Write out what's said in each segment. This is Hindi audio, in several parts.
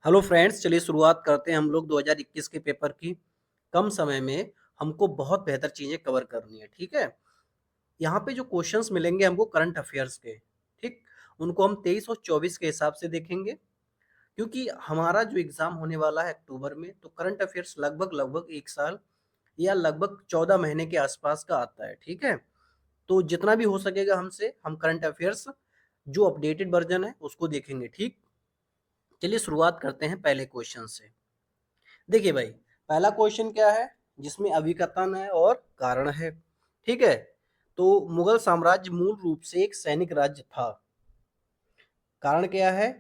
हेलो फ्रेंड्स, चलिए शुरुआत करते हैं हम लोग 2021 के पेपर की। कम समय में हमको बहुत बेहतर चीज़ें कवर करनी है, ठीक है? यहाँ पे जो क्वेश्चंस मिलेंगे हमको करंट अफेयर्स के, ठीक? उनको हम 23 और 24 के हिसाब से देखेंगे, क्योंकि हमारा जो एग्ज़ाम होने वाला है अक्टूबर में, तो करंट अफेयर्स लगभग-लगभग 1 साल या लगभग 14 महीने के आसपास का आता है, ठीक है? तो जितना भी हो सकेगा हमसे, हम करंट अफेयर्स जो अपडेटेड वर्ज़न है, उसको देखेंगे, ठीक? चलिए शुरुआत करते हैं पहले क्वेश्चन से। देखिए भाई, पहला क्वेश्चन क्या है जिसमें अभिकथन है और कारण है। ठीक है, तो मुगल साम्राज्य मूल रूप से एक सैनिक राज्य था। कारण क्या है?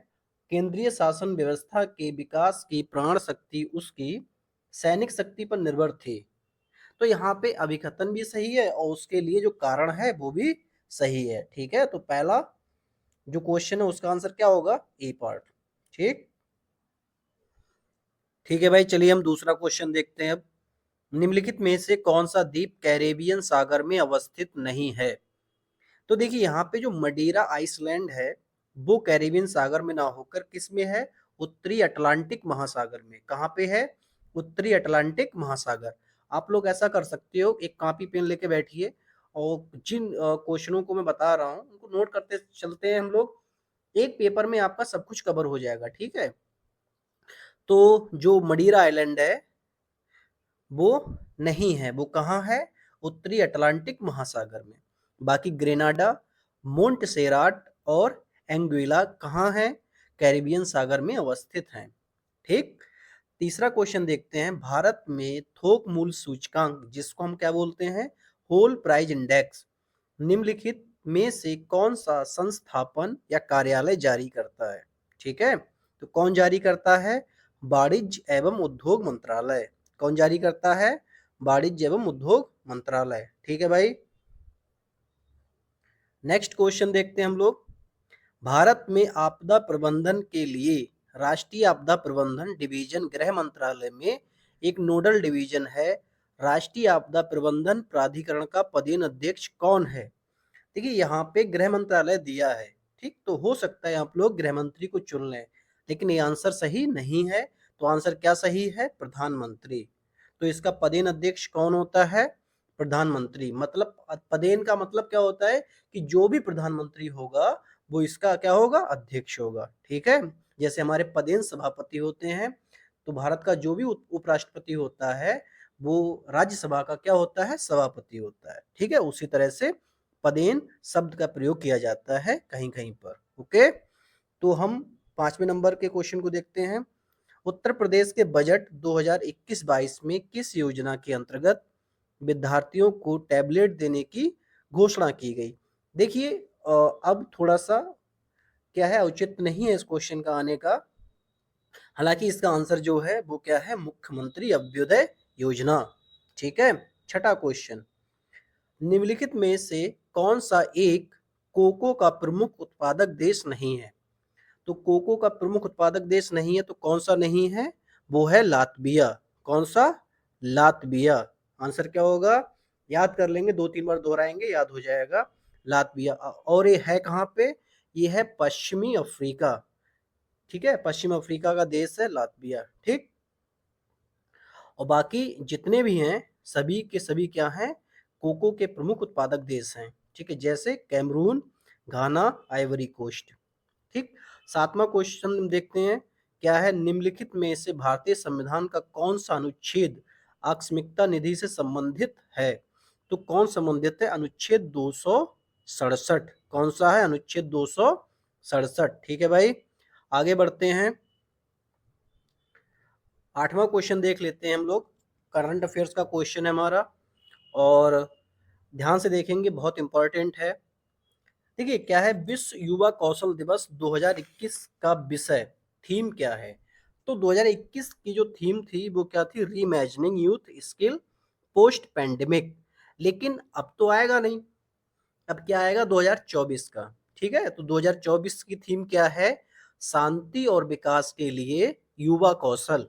केंद्रीय शासन व्यवस्था के विकास की प्राण शक्ति उसकी सैनिक शक्ति पर निर्भर थी। तो यहाँ पे अभिकथन भी सही है और उसके लिए जो कारण है वो भी सही है। ठीक है, तो पहला जो क्वेश्चन है उसका आंसर क्या होगा? ए पार्ट। ठीक ठीक है भाई, चलिए हम दूसरा क्वेश्चन देखते हैं अब। निम्नलिखित में से कौन सा द्वीप कैरेबियन सागर में अवस्थित नहीं है? तो देखिए यहाँ पे जो मडीरा आइसलैंड है वो कैरेबियन सागर में ना होकर किस में है? उत्तरी अटलांटिक महासागर में। कहाँ पे है? उत्तरी अटलांटिक महासागर। आप लोग ऐसा कर सकते हो, एक कॉपी पेन लेके बैठिए और जिन क्वेश्चनों को मैं बता रहा हूँ उनको नोट करते चलते हैं हम लोग। एक पेपर में आपका सब कुछ कवर हो जाएगा, ठीक है? तो जो मडीरा आइलैंड है वो नहीं है। वो कहाँ है? उत्तरी अटलांटिक महासागर में। बाकी ग्रेनाडा, मोंटसेराट और एंग्विला कहाँ है? कैरिबियन सागर में अवस्थित हैं। ठीक। तीसरा क्वेश्चन देखते हैं। भारत में थोक मूल्य सूचकांक, जिसको हम क्या बोलते हैं? होल प्राइस इंडेक्स, निम्नलिखित में से कौन सा संस्थापन या कार्यालय जारी करता है? ठीक है, तो कौन जारी करता है? वाणिज्य एवं उद्योग मंत्रालय। कौन जारी करता है? वाणिज्य एवं उद्योग मंत्रालय। ठीक है भाई, नेक्स्ट क्वेश्चन देखते हैं हम लोग। भारत में आपदा प्रबंधन के लिए राष्ट्रीय आपदा प्रबंधन डिवीजन गृह मंत्रालय में एक नोडल डिवीजन है। राष्ट्रीय आपदा प्रबंधन प्राधिकरण का पदेन अध्यक्ष कौन है? देखिए यहाँ पे गृह मंत्रालय दिया है, ठीक? तो हो सकता है आप लोग गृह मंत्री को चुन लें, लेकिन ये आंसर सही नहीं है। तो आंसर क्या सही है? प्रधानमंत्री। तो इसका पदेन अध्यक्ष कौन होता है? प्रधानमंत्री। मतलब पदेन का मतलब क्या होता है कि जो भी प्रधानमंत्री होगा वो इसका क्या होगा? अध्यक्ष होगा। ठीक है, जैसे हमारे पदेन सभापति होते हैं, तो भारत का जो भी उपराष्ट्रपति होता है वो राज्यसभा का क्या होता है? सभापति होता है। ठीक है, उसी तरह से पदेन शब्द का प्रयोग किया जाता है कहीं कहीं पर। ओके, तो हम 5वें नंबर के क्वेश्चन को देखते हैं। उत्तर प्रदेश के बजट 2021-22 में किस योजना के अंतर्गत विद्यार्थियों को टैबलेट देने की घोषणा की गई? देखिए अब थोड़ा सा क्या है, औचित्य नहीं है इस क्वेश्चन का आने का। हालांकि इसका आंसर जो है वो क्या है? मुख्यमंत्री अभ्युदय योजना। ठीक है, छठा क्वेश्चन। निम्नलिखित में से कौन सा एक कोको का प्रमुख उत्पादक देश नहीं है? तो कोको का प्रमुख उत्पादक देश नहीं है, तो कौन सा नहीं है? वो है लातविया। कौन सा? लातविया। आंसर क्या होगा? याद कर लेंगे, 2-3 बार दोहराएंगे, याद हो जाएगा। लातविया। और ये है कहाँ पे? ये है पश्चिमी अफ्रीका। ठीक है, पश्चिम अफ्रीका का देश है लातविया। ठीक, और बाकी जितने भी हैं सभी के सभी क्या हैं? कोको के प्रमुख उत्पादक देश हैं। ठीक है, जैसे कैमरून, घाना, आइवरी कोस्ट। ठीक, 7वां क्वेश्चन देखते हैं। क्या है? निम्नलिखित में से भारतीय संविधान का कौन सा अनुच्छेद आकस्मिकता निधि से संबंधित है? तो कौन संबंधित है? अनुच्छेद 267। कौन सा है? अनुच्छेद 267। ठीक है भाई, आगे बढ़ते हैं। 8वां क्वेश्चन देख लेते हैं हम लोग। करंट अफेयर्स का क्वेश्चन है हमारा, और ध्यान से देखेंगे, बहुत इंपॉर्टेंट है। देखिए क्या है, विश्व युवा कौशल दिवस 2021 का विषय, थीम क्या है? तो 2021 की जो थीम थी वो क्या थी? Reimagining youth skill post pandemic. लेकिन अब तो आएगा नहीं, अब क्या आएगा? 2024 का। ठीक है, तो 2024 की थीम क्या है? शांति और विकास के लिए युवा कौशल।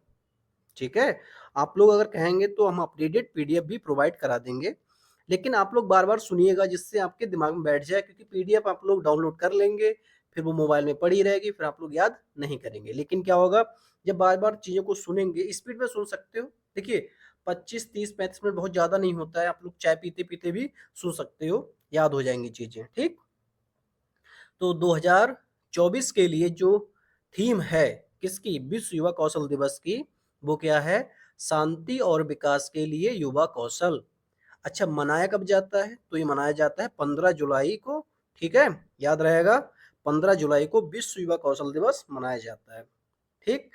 ठीक है, आप लोग अगर कहेंगे तो हम अपडेटेड पीडीएफ भी प्रोवाइड करा देंगे, लेकिन आप लोग बार बार सुनिएगा जिससे आपके दिमाग में बैठ जाए, क्योंकि पीडीएफ आप लोग डाउनलोड कर लेंगे, फिर वो मोबाइल में पड़ी रहेगी, फिर आप लोग याद नहीं करेंगे। लेकिन क्या होगा, जब बार-बार चीज़ों को सुनेंगे, स्पीड में सुन सकते हो। देखिए 25, 30, 35 मिनट बहुत ज़्यादा नहीं होता है, आप लोग चाय पीते-पीते भी सुन सकते हो, याद हो जाएँगी चीज़ें, ठीक? तो 2024 के लिए जो थीम है किसकी, विश्व युवा कौशल दिवस की, वो क्या है, शांति और विकास के लिए युवा कौशल। अच्छा, मनाया कब जाता है, तो ये मनाया जाता है 15 जुलाई को, ठीक है, याद रहेगा 15 जुलाई को विश्व युवा कौशल दिवस मनाया जाता है, ठीक।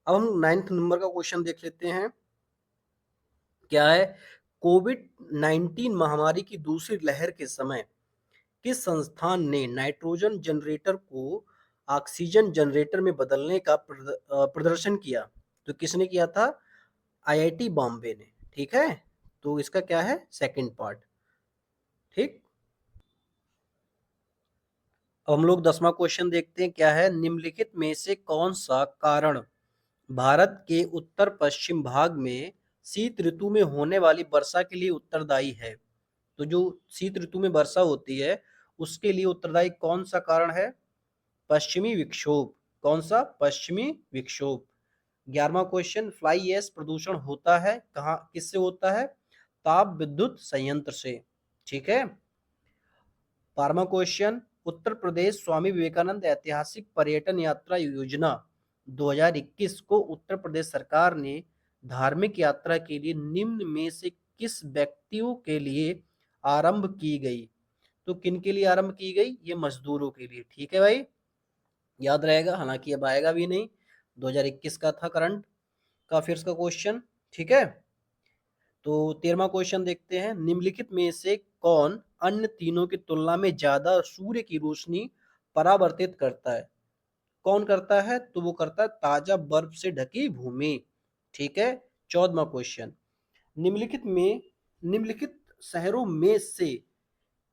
अब हम 9th नंबर का क्वेश्चन देख लेते हैं, क्या है, कोविड 19 महामारी की दूसरी लहर के समय किस संस्थान ने नाइट्रोजन जनरेटर को ऑक्सीजन जनरेटर में बदलने का प्रदर्शन किया, तो किसने किया था, आईआईटी बॉम्बे ने, ठीक है। तो इसका क्या है, सेकंड पार्ट, ठीक। अब हम लोग 10वां क्वेश्चन देखते हैं, क्या है, निम्नलिखित में से कौन सा कारण भारत के उत्तर पश्चिम भाग में शीत ऋतु में होने वाली वर्षा के लिए उत्तरदायी है। तो जो शीत ऋतु में वर्षा होती है उसके लिए उत्तरदायी कौन सा कारण है, पश्चिमी विक्षोभ। कौन सा, पश्चिमी विक्षोभ। 11वां क्वेश्चन, फ्लाई ऐश प्रदूषण होता है कहाँ, किससे होता है, ताप विद्युत संयंत्र से, ठीक है। 12वां क्वेश्चन, उत्तर प्रदेश स्वामी विवेकानंद ऐतिहासिक पर्यटन यात्रा योजना 2021 को उत्तर प्रदेश सरकार ने धार्मिक यात्रा के लिए निम्न में से किस व्यक्तियों के लिए आरंभ की गई, तो किन के लिए आरंभ की गई, ये मजदूरों के लिए, ठीक है भाई, याद रहेगा, हालांकि अब आएगा भी नहीं, 2021 का था करंट का अफेयर्स का क्वेश्चन, ठीक है। तो 13वां क्वेश्चन देखते हैं, निम्नलिखित में से कौन अन्य तीनों की तुलना में ज्यादा सूर्य की रोशनी परावर्तित करता है, कौन करता है, तो वो करता है ताजा बर्फ से ढकी भूमि, ठीक है। 14वां क्वेश्चन, निम्नलिखित शहरों में से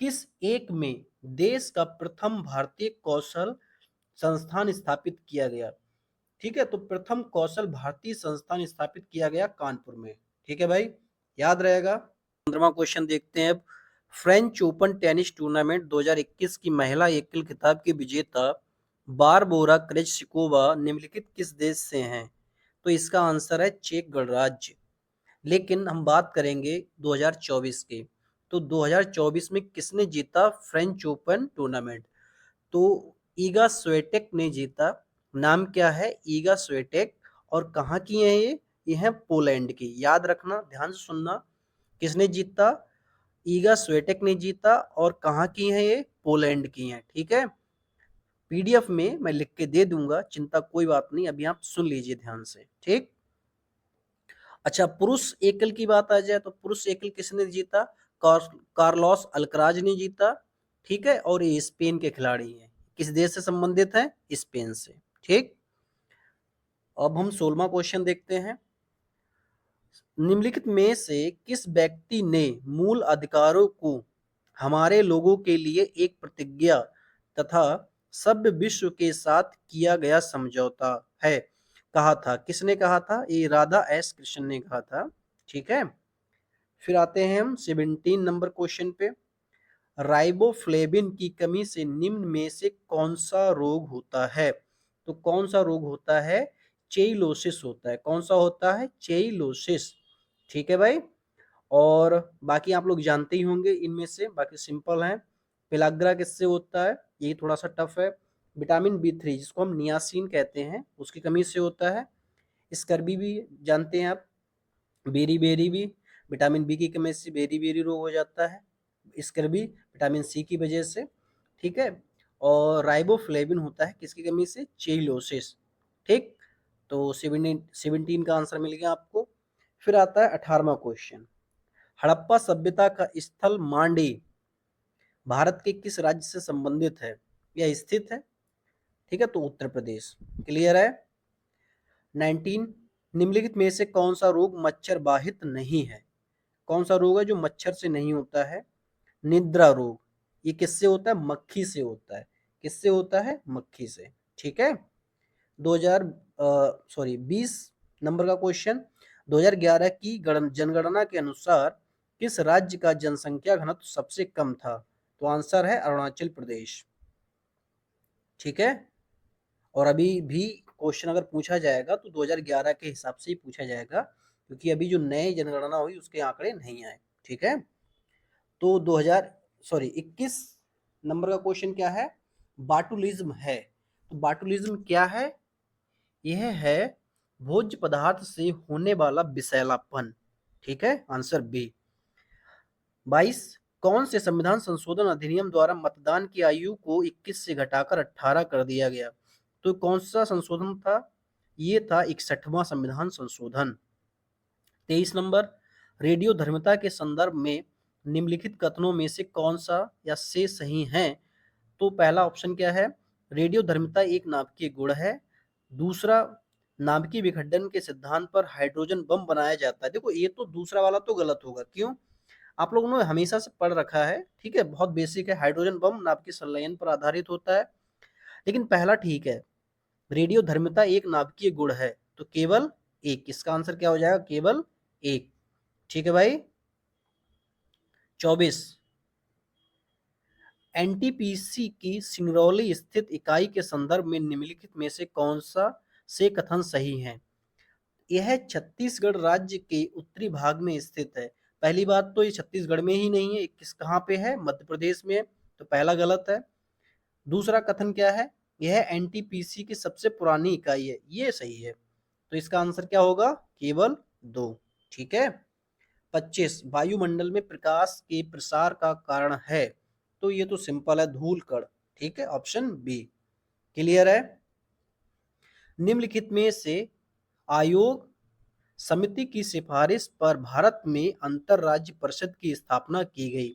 किस एक में देश का प्रथम भारतीय कौशल संस्थान स्थापित किया गया, ठीक है। तो प्रथम कौशल भारतीय संस्थान स्थापित किया गया कानपुर में, ठीक है भाई, याद रहेगा। 15वां क्वेश्चन देखते हैं अब, फ्रेंच ओपन टेनिस टूर्नामेंट 2021 की महिला एकल खिताब की विजेता बारबोरा क्रेजसिकोवा निम्नलिखित किस देश से हैं, तो इसका आंसर है चेक गणराज्य। लेकिन हम बात करेंगे 2024 की, तो 2024 में किसने जीता फ्रेंच ओपन टूर्नामेंट, तो ईगा स्वेटेक ने जीता। नाम क्या है, ईगा स्वेटेक, और कहाँ की है ये है पोलैंड की, याद रखना, ध्यान से सुनना, किसने जीता, ईगा स्वेटेक ने जीता, और कहाँ की है ये, पोलैंड की है, ठीक है। पीडीएफ में मैं लिख के दे दूंगा, चिंता कोई बात नहीं, अभी आप सुन लीजिए ध्यान से, ठीक। अच्छा, पुरुष एकल की बात आ जाए तो पुरुष एकल किसने जीता, कार्लोस अल्कराज ने जीता, ठीक है, और ये स्पेन के खिलाड़ी हैं, किस देश से संबंधित है, स्पेन से, ठीक। अब हम 16वां क्वेश्चन देखते हैं, निम्नलिखित में से किस व्यक्ति ने मूल अधिकारों को हमारे लोगों के लिए एक प्रतिज्ञा तथा सभ्य विश्व के साथ किया गया समझौता है कहा था, किसने कहा था, ये राधा एस कृष्ण ने कहा था, ठीक है। फिर आते हैं हम 17 नंबर क्वेश्चन पे, राइबोफ्लेविन की कमी से निम्न में से कौन सा रोग होता है, तो कौन सा रोग होता है, चेइलोसिस होता है, कौन सा होता है, चेइलोसिस, ठीक है भाई। और बाकी आप लोग जानते ही होंगे इनमें से, बाकी सिंपल है। पेलाग्रा किससे होता है, ये थोड़ा सा टफ है। विटामिन B3 जिसको हम नियासिन कहते हैं उसकी कमी से होता है। स्कर्बी भी जानते हैं आप, बेरी बेरी भी विटामिन बी की कमी से बेरी बेरी रोग हो जाता है, स्कर्बी विटामिन सी की वजह से, ठीक है। और राइबोफ्लेविन होता है किसकी कमी से, चेइलोसिस, ठीक। तो 17 का आंसर मिल गया आपको। फिर आता है 18वां क्वेश्चन, हड़प्पा सभ्यता का स्थल मांडे भारत के किस राज्य से संबंधित है या स्थित है, ठीक है, तो उत्तर प्रदेश, क्लियर है। 19, निम्नलिखित में से कौन सा रोग मच्छर बाहित नहीं है, कौन सा रोग है जो मच्छर से नहीं होता है, निद्रा रोग, ये किससे होता है, मक्खी से होता है, किससे होता है, मक्खी से, ठीक है। 20 नंबर का क्वेश्चन, 2011 की जनगणना के अनुसार किस राज्य का जनसंख्या घनत्व सबसे कम था, तो आंसर है अरुणाचल प्रदेश, ठीक है। और अभी भी क्वेश्चन अगर पूछा जाएगा तो 2011 के हिसाब से ही पूछा जाएगा, क्योंकि अभी जो नए जनगणना हुई उसके आंकड़े नहीं आए। ठीक है, तो 21 नंबर का क्वेश्चन क्या है, बाटुलिज्म है। तो बाटुलिज्म क्या है, यह है भोज्य पदार्थ से होने वाला विषैलापन। ठीक है, आंसर बी। 22, कौन से संविधान संशोधन अधिनियम द्वारा मतदान की आयु को 21 से घटाकर 18 कर दिया गया? तो कौन सा संशोधन था, ये था 61वां संविधान संशोधन। 23 नंबर, रेडियो धर्मिता के संदर्भ में निम्नलिखित कथनों में से कौन सा या से सही है? तो पहला ऑप्शन क्या है, रेडियो धर्मिता एक नाभिकीय गुण है। दूसरा, नाभिकीय विखंडन के सिद्धांत पर हाइड्रोजन बम बनाया जाता है। देखो ये तो दूसरा वाला तो गलत होगा, क्यों, आप लोगों ने हमेशा से पढ़ रखा है, ठीक है, बहुत बेसिक है, हाइड्रोजन बम नाभिकीय संलयन पर आधारित होता है। लेकिन पहला ठीक है, रेडियो धर्मिता एक नाभिकीय गुण है, तो केवल एक, इसका आंसर क्या हो जाएगा, केवल एक। ठीक है भाई। 24, एनटीपीसी की सिंगरौली स्थित इकाई के संदर्भ में निम्नलिखित में से कौन सा से कथन सही है? यह छत्तीसगढ़ राज्य के उत्तरी भाग में स्थित है। पहली बात तो ये छत्तीसगढ़ में ही नहीं है, किस कहाँ पे है, मध्य प्रदेश में, तो पहला गलत है। दूसरा कथन क्या है, यह एनटीपीसी की सबसे पुरानी इकाई है, ये सही है। तो इसका आंसर क्या होगा, केवल दो। ठीक है। 25, वायुमंडल में प्रकाश के प्रसार का कारण है? तो ये तो सिंपल है, धूल कण। ठीक है, ऑप्शन बी। क्लियर है। निम्नलिखित में से आयोग समिति की सिफारिश पर भारत में अंतरराज्य परिषद की स्थापना की गई?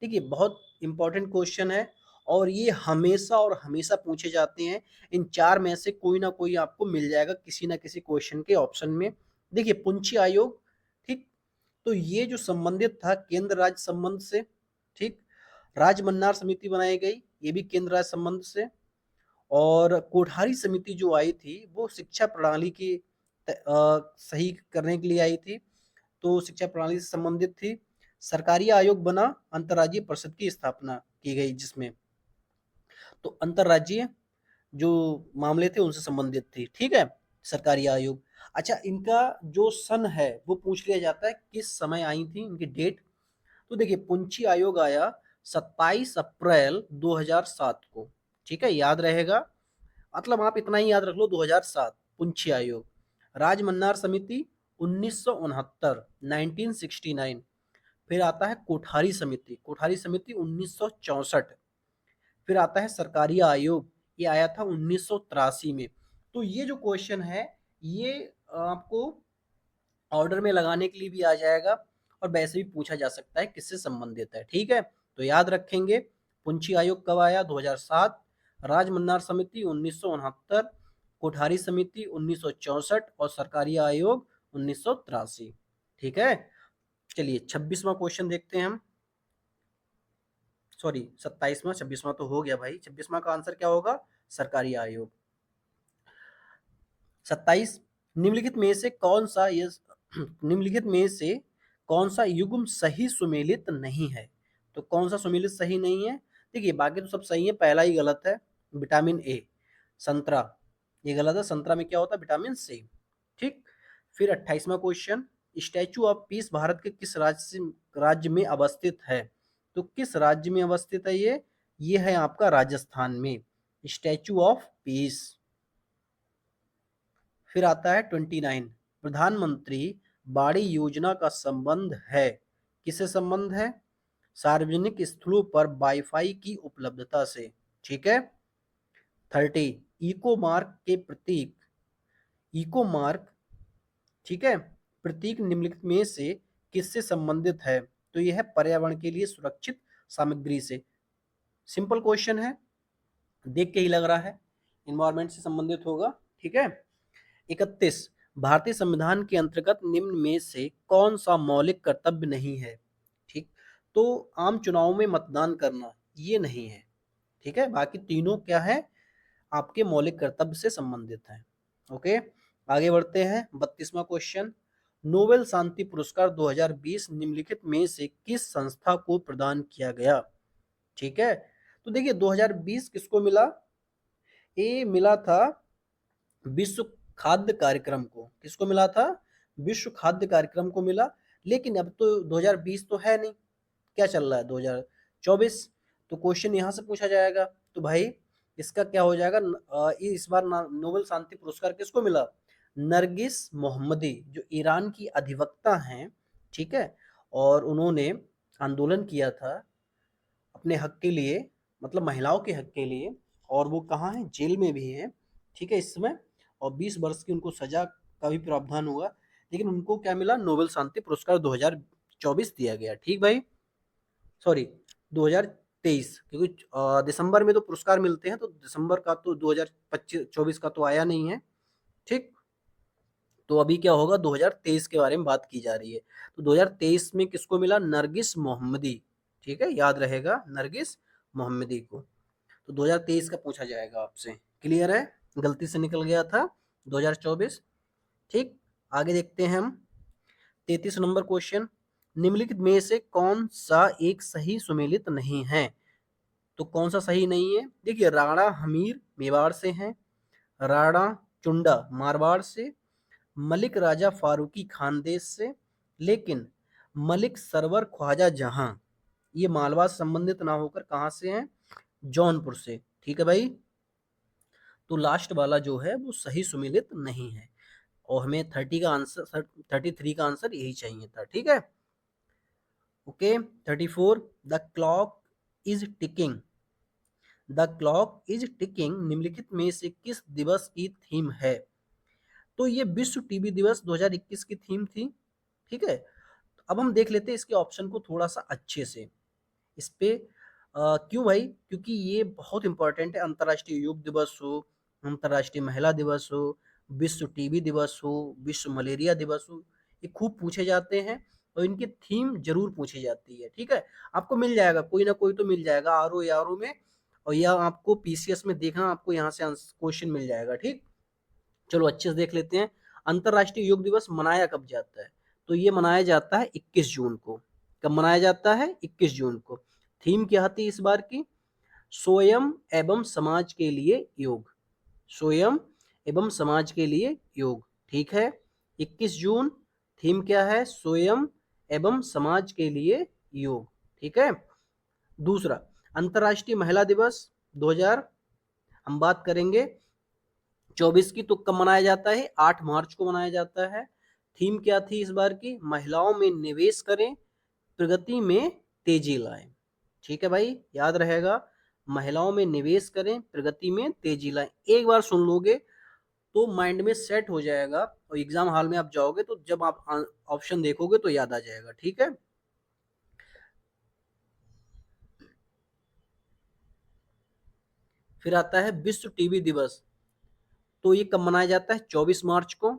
ठीक है, बहुत इंपॉर्टेंट क्वेश्चन है और ये हमेशा और हमेशा पूछे जाते हैं। इन चार में से कोई ना कोई आपको मिल जाएगा किसी ना किसी क्वेश्चन के ऑप्शन में। देखिए, पुंछी आयोग, ठीक, तो ये जो संबंधित था केंद्र राज्य संबंध से। ठीक, राजमन्नार समिति बनाई गई, ये भी केंद्र राज्य संबंध से। और कोठारी समिति जो आई थी वो शिक्षा प्रणाली की सही करने के लिए आई थी, तो शिक्षा प्रणाली से संबंधित थी। सरकारी आयोग बना, अंतर्राज्यीय परिषद की स्थापना की गई, जिसमें तो अंतर्राज्यीय जो मामले थे उनसे संबंधित थी। ठीक है, सरकारी आयोग। अच्छा, इनका जो सन है वो पूछ लिया जाता है, किस समय आई थी, इनकी डेट। तो देखिए, पुंछी आयोग आया 27 अप्रैल 2007 को। ठीक है, याद रहेगा, मतलब आप इतना ही याद रख लो, 2007 पुंछी आयोग। राजमन्नार समिति 1969, 1969। फिर आता है कोठारी समिति, कोठारी समिति 1964। फिर आता है सरकारी आयोग, ये आया था 1983 में। तो ये जो क्वेश्चन है ये आपको ऑर्डर में लगाने के लिए भी आ जाएगा और वैसे भी पूछा जा सकता है किससे संबंधित है। ठीक है, तो याद रखेंगे, पुंछी आयोग कब आया, 2007। राजमन्नार समिति 1969, कोठारी समिति 1964 और सरकारी आयोग 1983। ठीक है, चलिए 26वां क्वेश्चन देखते हैं हम। सॉरी, 27वां, 26वां तो हो गया भाई, 26वां का आंसर क्या होगा, सरकारी आयोग। 27, निम्नलिखित में से कौन सा ये निम्नलिखित में से कौन सा युग्म सही सुमेलित नहीं है? तो कौन सा सुमेलित सही नहीं है? देखिए, बाकी तो सब सही है, पहला ही गलत है, विटामिन ए। संतरा, ये गलत है, संतरा में क्या होता है, विटामिन सी। ठीक। फिर 28वां question, statue of peace Bharat के किस राज्य में अवस्थित है? तो किस राज्य में अवस्थित है ये है आपका राजस्थान में, स्टैचू ऑफ पीस। फिर आता है 29, प्रधानमंत्री बाड़ी योजना का संबंध है, किससे संबंध है, सार्वजनिक स्थलों पर वाईफाई की उपलब्धता से। ठीक है। 30, इको मार्क के प्रतीक, इको मार्क, ठीक है, प्रतीक निम्नलिखित में से किससे संबंधित है? तो यह है पर्यावरण के लिए सुरक्षित सामग्री से। सिंपल क्वेश्चन है, देख के ही लग रहा है इन्वायरमेंट से संबंधित होगा। ठीक है। 31, भारतीय संविधान के अंतर्गत निम्न में से कौन सा मौलिक कर्तव्य नहीं है? ठीक, तो आम चुनाव में मतदान करना ये नहीं है। ठीक है, बाकी तीनों क्या है, आपके मौलिक कर्तव्य से संबंधित है। ओके, आगे बढ़ते हैं। 32वां क्वेश्चन, नोबेल शांति पुरस्कार 2020 निम्नलिखित में से किस संस्था को प्रदान किया गया? ठीक है, तो देखिए 2020 किसको मिला, ये मिला था विश्व खाद्य कार्यक्रम को। किसको मिला था? विश्व खाद्य कार्यक्रम को मिला। लेकिन अब तो 2020 तो है नहीं, क्या चल रहा है 2024, तो क्वेश्चन यहाँ से पूछा जाएगा। तो भाई इसका क्या हो जाएगा? इस बार नोबेल शांति पुरस्कार किसको मिला? नरगिस मोहम्मदी, जो ईरान की अधिवक्ता हैं, ठीक है, और उन्होंने आंदोलन किया था अपने हक के लिए, मतलब महिलाओं के हक के लिए, और वो कहाँ है? जेल में भी है, ठीक है, इस समय, और 20 वर्ष की उनको सजा का भी प्रावधान हुआ। लेकिन उनको क्या मिला? नोबेल शांति पुरस्कार 2024 दिया गया। ठीक भाई, सॉरी 2023, क्योंकि दिसंबर में तो पुरस्कार मिलते हैं, तो दिसंबर का तो 2025-24 का तो आया नहीं है। ठीक, तो अभी क्या होगा? 2023 के बारे में बात की जा रही है। तो 2023 में किसको मिला? नरगिस मोहम्मदी। ठीक है, याद रहेगा, नरगिस मोहम्मदी को। तो 2023 का पूछा जाएगा आपसे। क्लियर है? गलती से निकल गया था 2024। ठीक, आगे देखते हैं हम 33 नंबर क्वेश्चन। निम्नलिखित में से कौन सा एक सही सुमेलित नहीं है? तो कौन सा सही नहीं है? देखिए, राणा हमीर मेवाड़ से हैं, राणा चुंडा मारवाड़ से, मलिक राजा फारूकी खानदेश से, लेकिन मलिक सरवर ख्वाजा जहां, ये मालवा से संबंधित ना होकर कहां से हैं? जौनपुर से। ठीक है भाई, तो लास्ट वाला जो है वो सही सुमेलित नहीं है, और हमें 33 का आंसर यही चाहिए था। ठीक है, okay. 34, the clock is ticking, the clock is ticking निम्नलिखित में से किस दिवस की थीम है? तो ये विश्व टीबी दिवस 2021 की थीम थी। ठीक है, अब हम देख लेते हैं इसके ऑप्शन को थोड़ा सा अच्छे से। इस पे क्यों भाई? क्योंकि ये बहुत इंपॉर्टेंट है। अंतर्राष्ट्रीय योग दिवस हो, अंतर्राष्ट्रीय महिला दिवस हो, विश्व टीबी दिवस हो, विश्व मलेरिया दिवस हो, ये खूब पूछे जाते हैं, और इनकी थीम जरूर पूछी जाती है। ठीक है, आपको मिल जाएगा, कोई ना कोई तो मिल जाएगा आर ओ या आर ओ में, और या आपको पीसीएस में देखना, आपको यहाँ से क्वेश्चन मिल जाएगा। ठीक, चलो अच्छे से देख लेते हैं। अंतर्राष्ट्रीय योग दिवस मनाया कब जाता है? तो ये मनाया जाता है 21 जून को। कब मनाया जाता है? 21 जून को। थीम क्या थी इस बार की? स्वयं एवं समाज के लिए योग, स्वयं एवं समाज के लिए योग। ठीक है, 21 जून, थीम क्या है? स्वयं एवं समाज के लिए योग। ठीक है, दूसरा अंतर्राष्ट्रीय महिला दिवस 2000 हम बात करेंगे 24 की, तो कब मनाया जाता है? 8 मार्च को मनाया जाता है। थीम क्या थी इस बार की? महिलाओं में निवेश करें, प्रगति में तेजी लाएं। ठीक है भाई, याद रहेगा, महिलाओं में निवेश करें, प्रगति में तेजी लाएं। एक बार सुन लोगे तो माइंड में सेट हो जाएगा, और एग्जाम हॉल में आप जाओगे तो जब आप ऑप्शन देखोगे तो याद आ जाएगा। ठीक है, फिर आता है विश्व टीबी दिवस। तो ये कब मनाया जाता है? 24 मार्च को।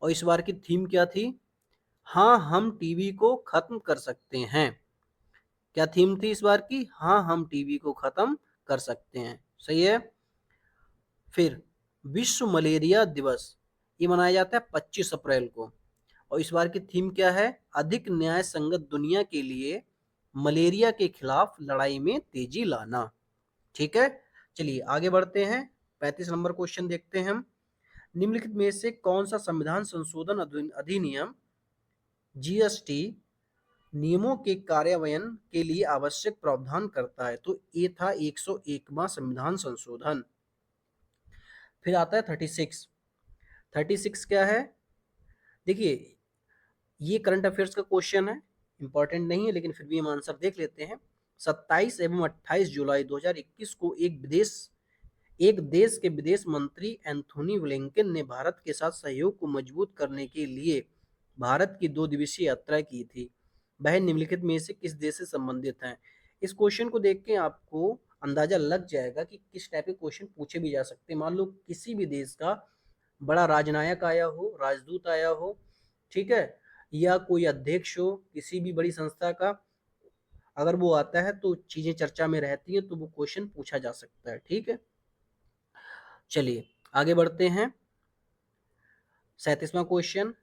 और इस बार की थीम क्या थी? हाँ, हम टीबी को खत्म कर सकते हैं। क्या थीम थी इस बार की? हाँ, हम टीबी को खत्म कर सकते हैं। सही है। फिर विश्व मलेरिया दिवस, ये मनाया जाता है 25 अप्रैल को, और इस बार की थीम क्या है? अधिक न्याय संगत दुनिया के लिए मलेरिया के खिलाफ लड़ाई में तेजी लाना। ठीक है, चलिए आगे बढ़ते हैं। 35 नंबर क्वेश्चन देखते हैं हम। निम्नलिखित में से कौन सा संविधान संशोधन अधिनियम जीएसटी नियमों के कार्यान्वयन के लिए आवश्यक प्रावधान करता है? तो ये था 101वां संविधान संशोधन। फिर आता है 36। 36 क्या है? देखिए, ये करंट अफेयर्स का क्वेश्चन है, इंपॉर्टेंट नहीं है, लेकिन फिर भी हम आंसर देख लेते हैं। 27 एवं 28 जुलाई 2021 को एक देश के विदेश मंत्री एंथोनी ब्लिंकन ने भारत के साथ सहयोग को मजबूत करने के लिए भारत की 2 दिवसीय यात्रा की थी। वह निम्नलिखित में से किस देश से संबंधित हैं? इस क्वेश्चन को देख के आपको अंदाजा लग जाएगा कि किस टाइप के क्वेश्चन पूछे भी जा सकते हैं। मान लो किसी भी देश का बड़ा राजनायक आया हो, राजदूत आया हो, ठीक है, या कोई अध्यक्ष हो किसी भी बड़ी संस्था का, अगर वो आता है तो चीजें चर्चा में रहती हैं, तो वो क्वेश्चन पूछा जा सकता है। ठीक है, चलिए आगे बढ़ते हैं। 37वां क्वेश्चन,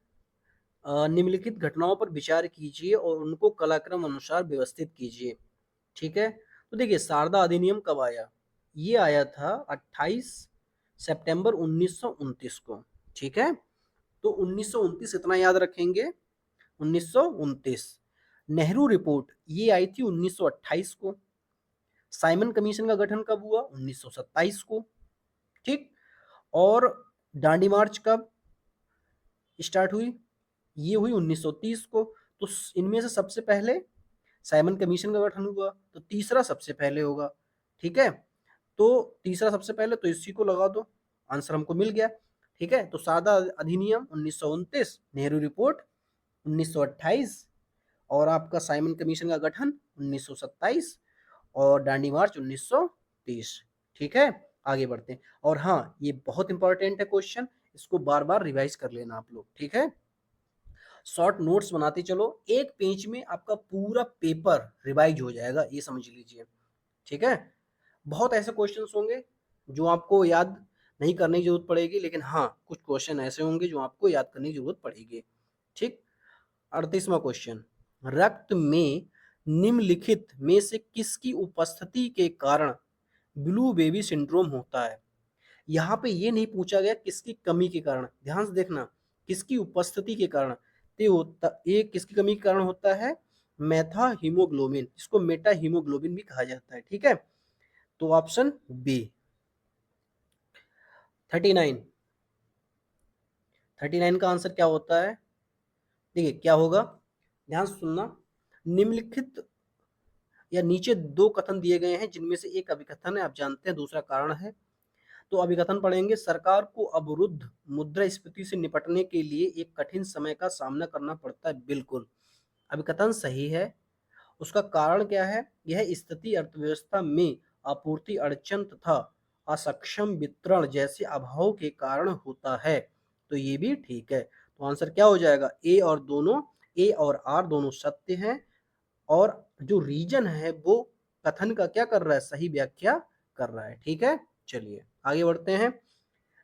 निम्नलिखित घटनाओं पर विचार कीजिए और उनको कलाक्रम अनुसार व्यवस्थित कीजिए। ठीक है, तो देखिए, शारदा अधिनियम कब आया? ये आया था 28 सितंबर 1929 को। ठीक है, तो 1929 इतना याद रखेंगे, 1929। नेहरू रिपोर्ट ये आई थी 1928 को। साइमन कमीशन का गठन कब हुआ? 1927 को। ठीक, और दांडी मार्च कब स्टार्ट हुई? ये हुई 1930 को। तो इनमें से सबसे पहले साइमन कमीशन का गठन हुआ, तो तीसरा सबसे पहले होगा। ठीक है, तो तीसरा सबसे पहले, तो इसी को लगा दो, आंसर हमको मिल गया। ठीक है, तो सादा अधिनियम 1929, नेहरू रिपोर्ट 1928, और आपका साइमन कमीशन का गठन 1927, और दांडी मार्च 1930। ठीक है, आगे बढ़ते हैं। और हाँ, ये बहुत इंपॉर्टेंट है क्वेश्चन, इसको बार बार रिवाइज कर लेना आप लोग। ठीक है, शॉर्ट नोट्स बनाते चलो, एक पेज में आपका पूरा पेपर रिवाइज हो जाएगा, ये समझ लीजिए। ठीक है, बहुत ऐसे क्वेश्चंस होंगे जो आपको याद नहीं करने की जरूरत पड़ेगी, लेकिन हाँ, कुछ क्वेश्चन ऐसे होंगे जो आपको याद करने की जरूरत पड़ेगी। ठीक, 38वां क्वेश्चन, रक्त में निम्नलिखित में से किसकी उपस्थिति के कारण ब्लू बेबी सिंड्रोम होता है? यहाँ पे ये नहीं पूछा गया किसकी कमी के कारण, ध्यान से देखना, किसकी उपस्थिति के कारण। तो ये किसकी कमी के कारण होता है? मेथा हीमोग्लोबिन, इसको मेटा हीमोग्लोबिन भी कहा जाता है। ठीक है, तो ऑप्शन बी। 39, 39 का आंसर क्या होता है? देखिए क्या होगा, ध्यान से सुनना। निम्नलिखित या नीचे दो कथन दिए गए हैं, जिनमें से एक अभिकथन है, आप जानते हैं, दूसरा कारण है। तो अभिकथन पढ़ेंगे, सरकार को अवरुद्ध मुद्रास्फीति से निपटने के लिए एक कठिन समय का सामना करना पड़ता है। बिल्कुल, अभिकथन सही है। उसका कारण क्या है? यह स्थिति अर्थव्यवस्था में आपूर्ति अड़चन तथा असक्षम वितरण जैसे अभाव के कारण होता है। तो ये भी ठीक है। तो आंसर क्या हो जाएगा? ए और दोनों, ए और आर दोनों सत्य हैं, और जो रीजन है वो कथन का क्या कर रहा है? सही व्याख्या कर रहा है। ठीक है, चलिए आगे बढ़ते हैं।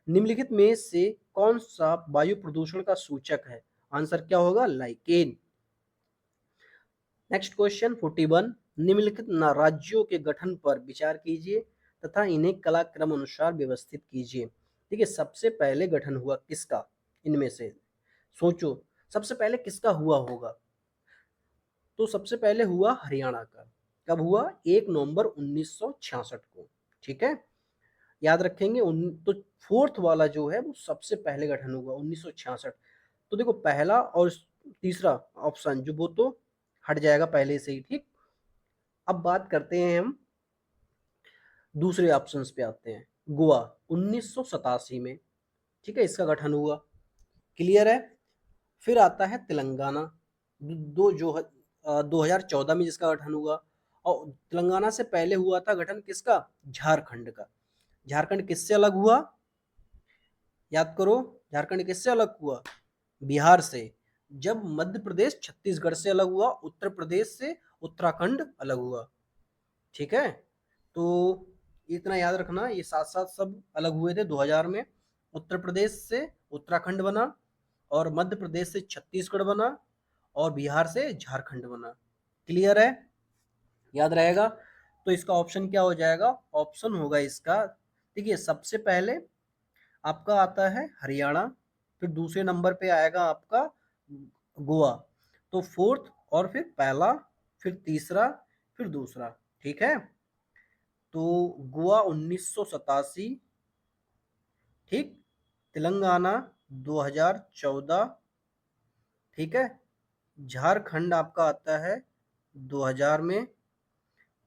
निम्नलिखित में से कौन सा वायु प्रदूषण का सूचक है? आंसर क्या होगा? लाइकेन। नेक्स्ट क्वेश्चन 41, निम्नलिखित राज्यों के गठन पर विचार कीजिए तथा इन्हें कलाक्रम अनुसार व्यवस्थित कीजिए। ठीक है, सबसे पहले गठन हुआ किसका इनमें से? सोचो, सबसे पहले किसका हुआ होगा? तो सबसे पहले हुआ हरियाणा का। कब हुआ? 1 नवंबर 1966 को। ठीक है, याद रखेंगे। तो फोर्थ वाला जो है वो सबसे पहले गठन हुआ 1966। तो देखो, पहला और तीसरा ऑप्शन जो वो तो हट जाएगा पहले से ही। ठीक, अब बात करते हैं हम दूसरे ऑप्शंस पे आते हैं। गोवा 1987 में, ठीक है, इसका गठन हुआ। क्लियर है? फिर आता है तेलंगाना, दो जो 2014 में जिसका गठन हुआ। और तेलंगाना से पहले हुआ था गठन किसका? झारखंड का। झारखंड किससे अलग हुआ? याद करो, झारखंड किससे अलग हुआ? बिहार से। जब मध्य प्रदेश छत्तीसगढ़ से अलग हुआ, उत्तर प्रदेश से उत्तराखंड अलग हुआ। ठीक है, तो इतना याद रखना, ये साथ साथ सब अलग हुए थे 2000 में। उत्तर प्रदेश से उत्तराखंड बना, और मध्य प्रदेश से छत्तीसगढ़ बना, और बिहार से झारखंड बना। क्लियर है? याद रहेगा। तो इसका ऑप्शन क्या हो जाएगा? ऑप्शन होगा इसका, देखिए, सबसे पहले आपका आता है हरियाणा, फिर दूसरे नंबर पे आएगा आपका गोवा, तो फोर्थ, और फिर पहला, फिर तीसरा, फिर दूसरा। ठीक है, तो गोवा 1987, ठीक, तेलंगाना 2014, ठीक है, झारखंड आपका आता है 2000 में,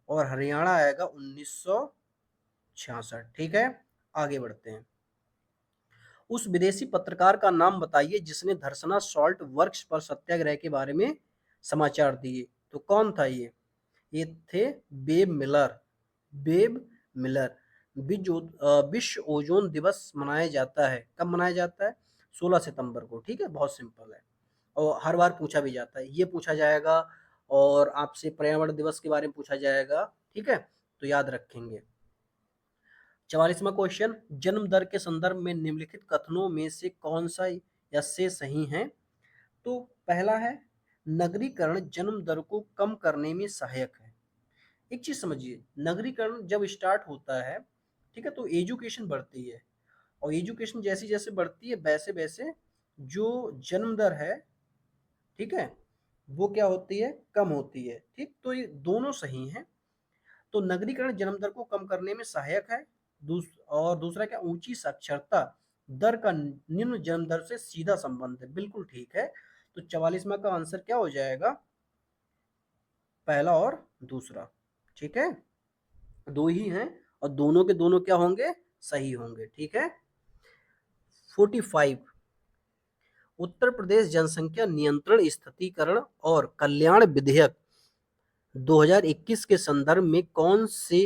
और हरियाणा आएगा 1966। ठीक है, आगे बढ़ते हैं। उस विदेशी पत्रकार का नाम बताइए जिसने धरसना सॉल्ट वर्क्स पर सत्याग्रह के बारे में समाचार दिए। तो कौन था ये थे बेब मिलर। Babe Miller. विश्व ओजोन दिवस मनाया जाता है, कब मनाया जाता है? 16 सितंबर को। ठीक है, बहुत सिंपल है, और हर बार पूछा भी जाता है, ये पूछा जाएगा, और आपसे पर्यावरण दिवस के बारे में पूछा जाएगा। ठीक है, तो याद रखेंगे। 44वां क्वेश्चन, जन्म दर के संदर्भ में निम्नलिखित कथनों में से कौन सा या से सही है? तो पहला है, नगरीकरण जन्म दर को कम करने में सहायक है। एक चीज समझिए, नगरीकरण जब स्टार्ट होता है ठीक है, तो एजुकेशन बढ़ती है, और एजुकेशन जैसी जैसे बढ़ती है वैसे वैसे जो जन्म दर है, ठीक है, वो क्या होती है, कम होती है। ठीक, तो ये दोनों सही हैं। तो नगरीकरण जन्म दर को कम करने में सहायक है। और दूसरा क्या, ऊंची साक्षरता दर का निम्न जन्म दर से सीधा संबंध है। बिल्कुल ठीक है। तो 44वां का आंसर क्या हो जाएगा, पहला और दूसरा। ठीक है, दो ही हैं और दोनों के दोनों क्या होंगे, सही होंगे। ठीक है। 45, उत्तर प्रदेश जनसंख्या नियंत्रण स्थितीकरण और कल्याण विधेयक 2021 के संदर्भ में कौन से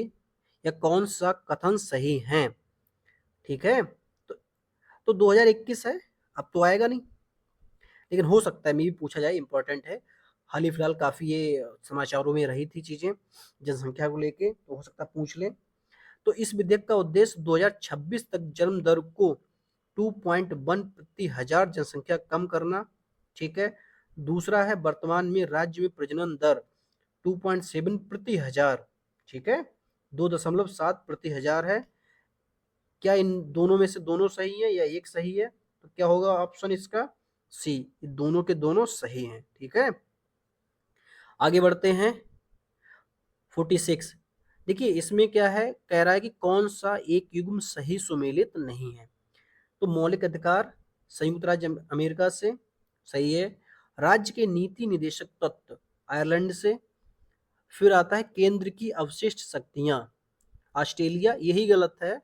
या कौन सा कथन सही है। ठीक है, तो 2021 है, अब तो आएगा नहीं, लेकिन हो सकता है मे भी पूछा जाए, इंपॉर्टेंट है। हाल ही फिलहाल काफी ये समाचारों में रही थी चीजें जनसंख्या को लेके, तो हो सकता है पूछ ले। तो इस विधेयक का उद्देश्य 2026 तक जन्म दर को 2.1 प्रति हजार जनसंख्या कम करना। ठीक है। दूसरा है, वर्तमान में राज्य में प्रजनन दर 2.7 प्रति हजार, ठीक है, 2.7 प्रति हजार है। क्या इन दोनों में से दोनों सही है या एक सही है, तो क्या होगा ऑप्शन इसका सी, दोनों के दोनों सही हैं। ठीक है, आगे बढ़ते हैं। 46, देखिए इसमें क्या है, कह रहा है कि कौन सा एक युग्म सही सुमेलित नहीं है। तो मौलिक अधिकार संयुक्त राज्य अमेरिका से सही है। राज्य के नीति निदेशक तत्व आयरलैंड से। फिर आता है केंद्र की अवशिष्ट शक्तियां ऑस्ट्रेलिया, यही गलत है।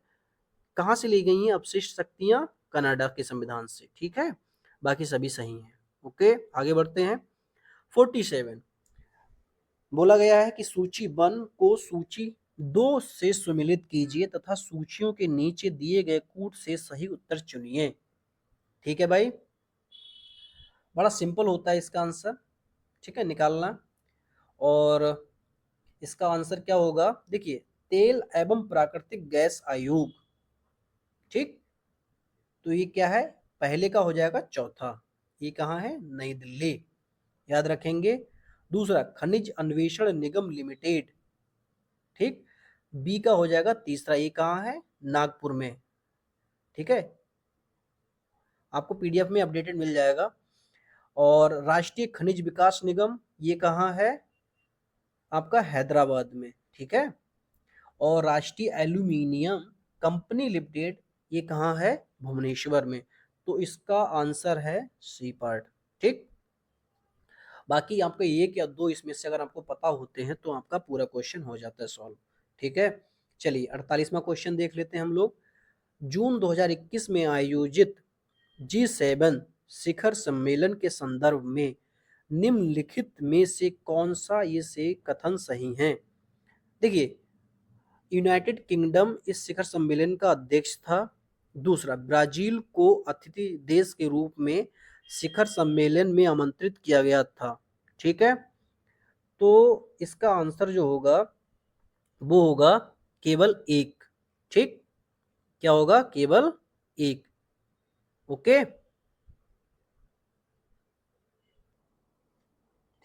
कहां से ली गई हैं अवशिष्ट शक्तियां, कनाडा के संविधान से। ठीक है, बाकी सभी सही हैं। ओके, आगे बढ़ते हैं। 47, बोला गया है कि सूची 1 को सूची 2 से सुमेलित कीजिए तथा सूचियों के नीचे दिए गए कूट से सही उत्तर चुनिए। ठीक है भाई, बड़ा सिंपल होता है इसका आंसर, ठीक है, निकालना। और इसका आंसर क्या होगा, देखिए तेल एवं प्राकृतिक गैस आयोग। ठीक, तो ये क्या है, पहले का हो जाएगा चौथा। ये कहाँ है, नई दिल्ली, याद रखेंगे। दूसरा, खनिज अन्वेषण निगम लिमिटेड। ठीक, बी का हो जाएगा तीसरा, ये कहाँ है, नागपुर में। ठीक है, आपको पीडीएफ में अपडेटेड मिल जाएगा। और राष्ट्रीय खनिज विकास निगम, ये कहाँ है, आपका हैदराबाद में। ठीक है, और राष्ट्रीय एल्यूमिनियम कंपनी लिमिटेड, ये कहाँ है, भुवनेश्वर में। तो इसका आंसर है सी पार्ट। ठीक, बाकी आपका एक या दो इसमें से अगर आपको पता होते हैं तो आपका पूरा क्वेश्चन हो जाता है सॉल्व। ठीक है, चलिए 48वां क्वेश्चन देख लेते हैं हम लोग। जून 2021 में आयोजित G7 शिखर सम्मेलन के संदर्भ में निम्नलिखित में से कौन सा ये से कथन सही है। देखिए, यूनाइटेड किंगडम इस शिखर सम्मेलन का अध्यक्ष था। दूसरा, ब्राजील को अतिथि देश के रूप में शिखर सम्मेलन में आमंत्रित किया गया था। ठीक है, तो इसका आंसर जो होगा वो होगा केवल एक। ठीक, क्या होगा, केवल एक। ओके,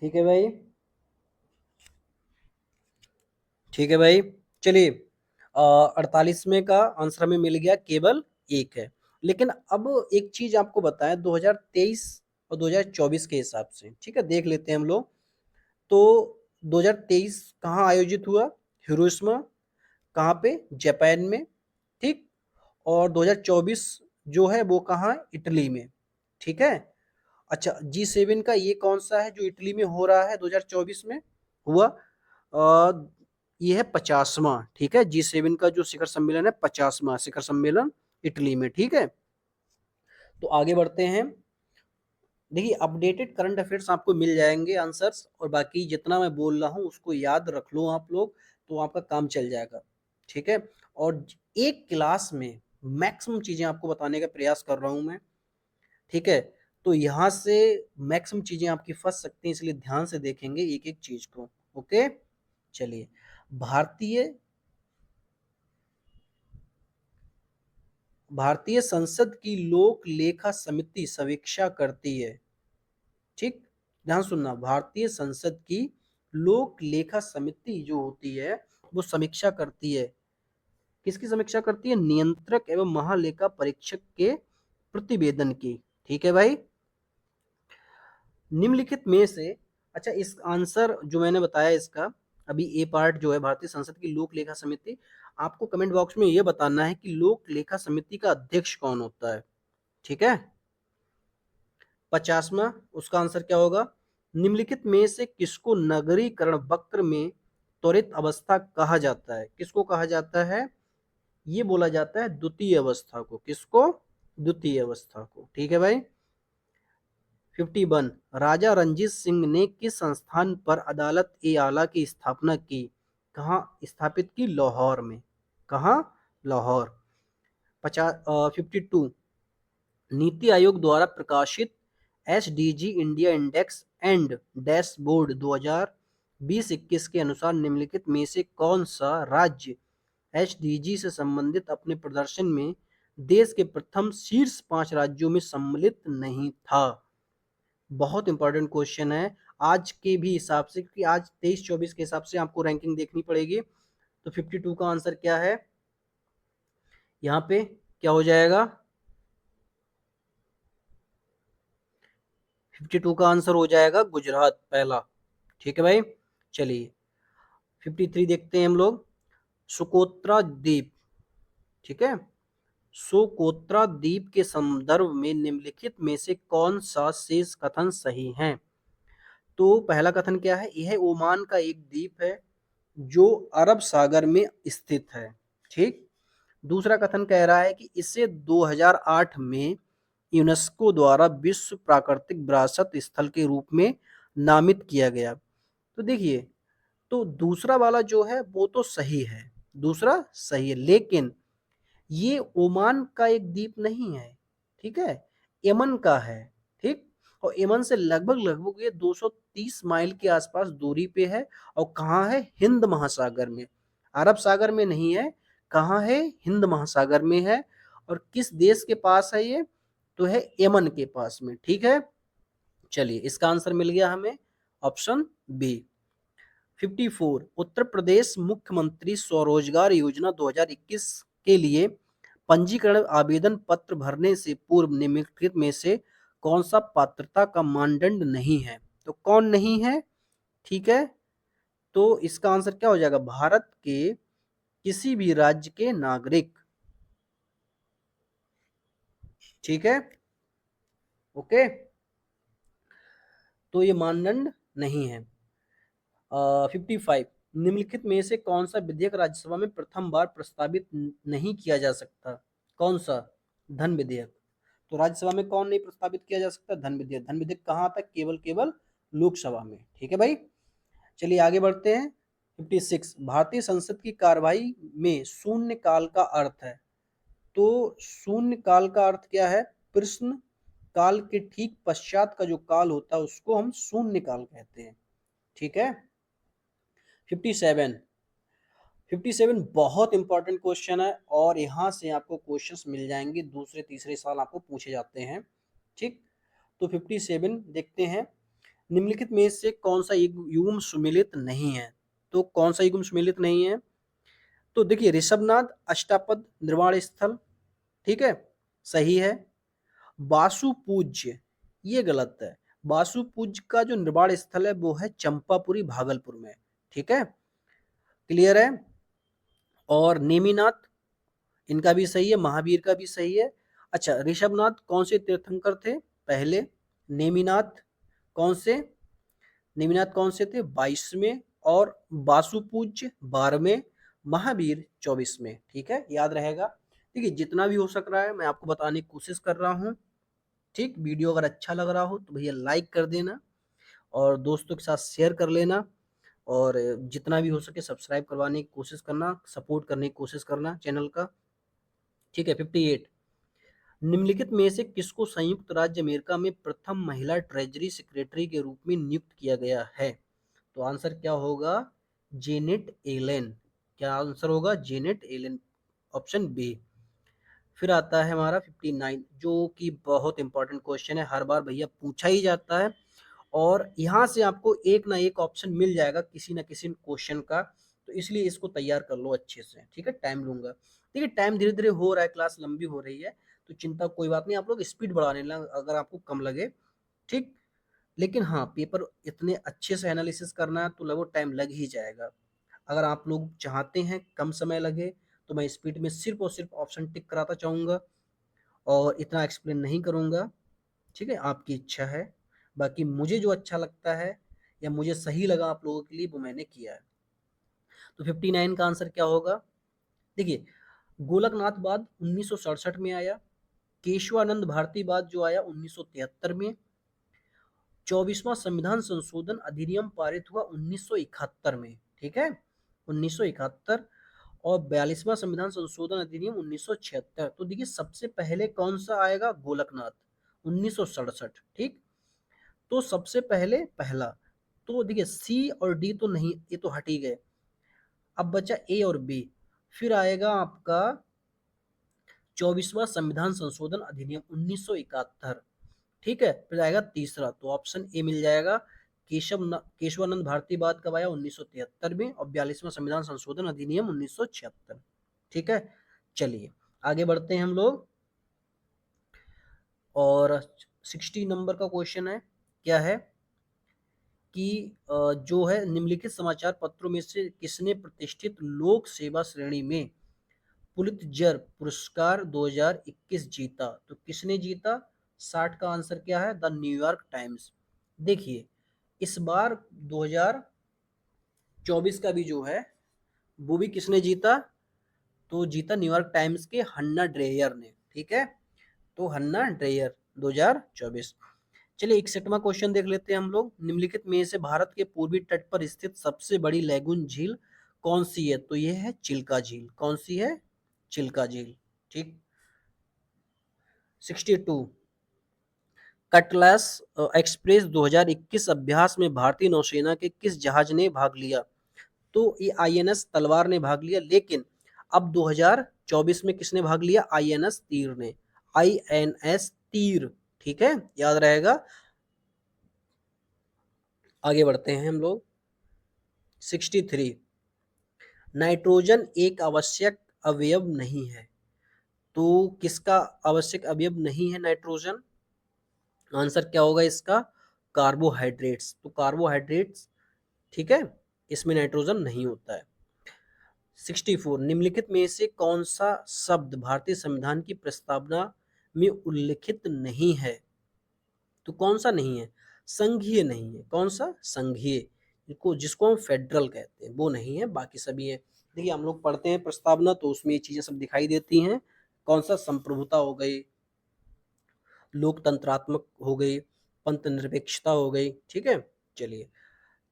ठीक है भाई, ठीक है भाई, चलिए 48वें का आंसर हमें मिल गया, केवल एक है। लेकिन अब एक चीज आपको बताएं, 2023 और 2024 के हिसाब से, ठीक है, देख लेते हैं हम लोग। तो 2023 कहाँ आयोजित हुआ, हिरोशिमा, कहाँ पे, जापान में। ठीक, और 2024 जो है वो कहाँ है, इटली में। ठीक है, अच्छा G7 का ये कौन सा है जो इटली में हो रहा है 2024 में हुआ, ये है 50वां। ठीक है, G7 का जो शिखर सम्मेलन है 50वां शिखर सम्मेलन इटली में। ठीक है, तो आगे बढ़ते हैं। देखिए अपडेटेड करंट अफेयर्स आपको मिल जाएंगे आंसर्स, और बाकी जितना मैं बोल रहा हूँ उसको याद रख लो आप लोग, तो आपका काम चल जाएगा। ठीक है, और एक क्लास में मैक्सिमम चीजें आपको बताने का प्रयास कर रहा हूँ मैं। ठीक है, तो यहाँ से मैक्सिमम चीजें आपकी फंस सकती हैं, इसलिए ध्यान से देखेंगे एक एक चीज को। ओके, चलिए, भारतीय भारतीय संसद की लोक लेखा समिति समीक्षा करती है। ठीक, ध्यान सुनना, भारतीय संसद की लोक लेखा समिति जो होती है वो समीक्षा करती है किसकी समीक्षा करती है? नियंत्रक एवं महालेखा परीक्षक के प्रतिवेदन की। ठीक है भाई। निम्नलिखित में से, अच्छा इस आंसर जो मैंने बताया इसका, अभी ए पार्ट जो है भारतीय संसद की लोक लेखा समिति, आपको कमेंट बॉक्स में ये बताना है कि लोक लेखा समिति का अध्यक्ष कौन होता है। ठीक है। 50वां, उसका आंसर क्या होगा? निम्नलिखित में से किसको नगरीकरण वक्र में त्वरित अवस्था कहा जाता है? किसको कहा जाता है? ये बोला जाता है द्वितीय अवस्था को। किसको? द्वितीय अवस्था को। ठीक है भाई। 51, राजा रंजीत सिंह ने किस संस्थान पर अदालत ए आला की स्थापना की? कहाँ स्थापित की? लाहौर में। कहाँ? लाहौर। 52, नीति आयोग द्वारा प्रकाशित SDG India index and dashboard 2020-21 के अनुसार निम्नलिखित में से कौन सा राज्य एसडीजी से संबंधित अपने प्रदर्शन में देश के प्रथम शीर्ष 5 राज्यों में सम्मिलित नहीं था? बहुत इंपॉर्टेंट क्वेश्चन है आज के भी हिसाब से, क्योंकि आज 23-24 के हिसाब से आपको रैंकिंग देखनी पड़ेगी। तो 52 का आंसर क्या है? यहाँ पे क्या हो जाएगा? 52 का आंसर हो जाएगा गुजरात, पहला। ठीक है भाई। चलिए 53 देखते हैं हम लोग। सुकोत्रा द्वीप, ठीक है, सोकोत्रा द्वीप के संदर्भ में निम्नलिखित में से कौन सा शेष कथन सही है? तो पहला कथन क्या है? यह ओमान का एक द्वीप है जो अरब सागर में स्थित है। ठीक। दूसरा कथन कह रहा है कि इसे 2008 में यूनेस्को द्वारा विश्व प्राकृतिक विरासत स्थल के रूप में नामित किया गया। तो देखिए, तो दूसरा वाला जो है वो तो सही है, दूसरा सही है, लेकिन ये ओमान का एक द्वीप नहीं है। ठीक है, यमन का है। ठीक। और यमन से लगभग लगभग ये 230 माइल के आसपास दूरी पे है। और कहाँ है? हिंद महासागर में, अरब सागर में नहीं है। कहाँ है? हिंद महासागर में है। और किस देश के पास है ये? तो है यमन के पास में। ठीक है। चलिए इसका आंसर मिल गया हमें, ऑप्शन बी। 54, उत्तर प्रदेश मुख्यमंत्री स्वरोजगार योजना 2021 के लिए पंजीकरण आवेदन पत्र भरने से पूर्व निम्नलिखित में से कौन सा पात्रता का मानदंड नहीं है? तो कौन नहीं है? ठीक है, तो इसका आंसर क्या हो जाएगा? भारत के किसी भी राज्य के नागरिक। ठीक है, ओके, तो ये मानदंड नहीं है। 55, निम्नलिखित में से कौन सा विधेयक राज्यसभा में प्रथम बार प्रस्तावित नहीं किया जा सकता? कौन सा? धन विधेयक। तो राज्यसभा में कौन नहीं प्रस्तावित किया जा सकता? धन विधेयक। धन विधेयक कहाँ आता है? केवल केवल लोकसभा में। ठीक है भाई। चलिए आगे बढ़ते हैं। 56, भारतीय संसद की कार्यवाही में शून्य काल का अर्थ है। तो शून्य काल का अर्थ क्या है? प्रश्न काल के ठीक पश्चात का जो काल होता है उसको हम शून्य काल कहते हैं। ठीक है। 57, 57 बहुत इंपॉर्टेंट क्वेश्चन है और यहाँ से आपको क्वेश्चंस मिल जाएंगे, दूसरे तीसरे साल आपको पूछे जाते हैं। ठीक। तो 57 देखते हैं, निम्नलिखित में से कौन सा युग्म सुमेलित नहीं है? तो कौन सा युग्म सुमेलित नहीं है? तो देखिए, ऋषभनाथ अष्टापद निर्वाण स्थल, ठीक है, सही है। वासुपूज्य, ये गलत है। वासुपूज्य का जो निर्वाण स्थल है वो है चंपापुरी भागलपुर में। ठीक है, क्लियर है। और नेमिनाथ, इनका भी सही है, महावीर का भी सही है। अच्छा, ऋषभनाथ कौन से तीर्थंकर थे? पहले। नेमिनाथ कौन से? नेमिनाथ कौन से थे? 22वें। और वासुपूज्य 12वें, महावीर 24वें। ठीक है, याद रहेगा। देखिए, जितना भी हो सक रहा है मैं आपको बताने की कोशिश कर रहा हूँ। ठीक, वीडियो अगर अच्छा लग रहा हो तो भैया लाइक कर देना और दोस्तों के साथ शेयर कर लेना, और जितना भी हो सके सब्सक्राइब करवाने की कोशिश करना, सपोर्ट करने की कोशिश करना चैनल का। ठीक है। 58, निम्नलिखित में से किसको संयुक्त राज्य अमेरिका में प्रथम महिला ट्रेजरी सेक्रेटरी के रूप में नियुक्त किया गया है? तो आंसर क्या होगा? Janet Allen. क्या आंसर होगा? Janet Allen, option B. फिर आता है हमारा 59, जो कि बहुत इंपॉर्टेंट क्वेश्चन है, हर बार भैया पूछा ही जाता है और यहाँ से आपको एक ना एक ऑप्शन मिल जाएगा किसी ना किसी क्वेश्चन का, तो इसलिए इसको तैयार कर लो अच्छे से। ठीक है, टाइम लूंगा। देखिए टाइम धीरे धीरे हो रहा है, क्लास लंबी हो रही है, तो चिंता कोई बात नहीं, आप लोग स्पीड बढ़ाने लग अगर आपको कम लगे, ठीक। लेकिन हाँ, पेपर इतने अच्छे से एनालिसिस करना है तो लगभग टाइम लग ही जाएगा। अगर आप लोग चाहते हैं कम समय लगे तो मैं स्पीड में सिर्फ और सिर्फ ऑप्शन टिक कराता चाहूँगा और इतना एक्सप्लेन नहीं करूँगा, ठीक है, आपकी इच्छा है। बाकी मुझे जो अच्छा लगता है या मुझे सही लगा आप लोगों के लिए वो मैंने किया है। तो 59 का आंसर क्या होगा? देखिए, गोलकनाथवाद 1967 में आया, केशवानंद भारतीवाद जो आया 1973 में, 24वां संविधान संशोधन अधिनियम पारित हुआ 1971 में, ठीक है, 1971, और 42वां संविधान संशोधन अधिनियम 1976। तो देखिए सबसे पहले कौन सा आएगा? गोलकनाथ, 1967, ठीक। तो सबसे पहले पहला, तो देखिए सी और डी तो नहीं, ये तो हट ही गए, अब बचा ए और बी। फिर आएगा आपका 24वां संविधान संशोधन अधिनियम 1971, ठीक है। फिर आएगा तीसरा, तो ऑप्शन ए मिल जाएगा। केशवानंद भारतीवाद कब आया? 1973 में, और 42वां संविधान संशोधन अधिनियम 1976, ठीक है। चलिए आगे बढ़ते हैं हम लोग, और 60 नंबर का क्वेश्चन है, क्या है कि जो है निम्नलिखित समाचार पत्रों में से किसने प्रतिष्ठित लोक सेवा श्रेणी में पुलित्जर पुरस्कार 2021 जीता? तो किसने जीता? 60 का आंसर क्या है? The New York times. देखिए इस बार 2024 का भी जो है वो भी किसने जीता? तो जीता न्यूयॉर्क टाइम्स के हन्ना ड्रेयर ने, ठीक है। तो हन्ना ड्रेयर 2024। चलिए 61वां क्वेश्चन देख लेते हैं हम लोग, निम्नलिखित में से भारत के पूर्वी तट पर स्थित सबसे बड़ी लैगून झील कौन सी है? तो यह है चिल्का झील। कौन सी है? चिल्का झील, ठीक। 62, कटलास एक्सप्रेस 2021 अभ्यास में भारतीय नौसेना के किस जहाज ने भाग लिया? तो ये आईएनएस तलवार ने भाग लिया, लेकिन अब 2024 में किसने भाग लिया? आईएनएस तीर ने, आईएनएस तीर, ठीक है, याद रहेगा। आगे बढ़ते हैं हम लोग, 63, नाइट्रोजन एक आवश्यक अवयव नहीं है, तो किसका आवश्यक अवयव नहीं है नाइट्रोजन? आंसर क्या होगा इसका? कार्बोहाइड्रेट्स। तो कार्बोहाइड्रेट्स, ठीक है, इसमें नाइट्रोजन नहीं होता है। 64, निम्नलिखित में से कौन सा शब्द भारतीय संविधान की प्रस्तावना में उल्लिखित नहीं है? तो कौन सा नहीं है? संघीय नहीं है। कौन सा? संघीय, जिसको हम फेडरल कहते हैं, वो नहीं है, बाकी सभी है। देखिए हम लोग पढ़ते हैं प्रस्तावना तो उसमें ये चीजें सब दिखाई देती हैं। कौन सा? संप्रभुता हो गई, लोकतंत्रात्मक हो गई, पंथ निरपेक्षता हो गई, ठीक है। चलिए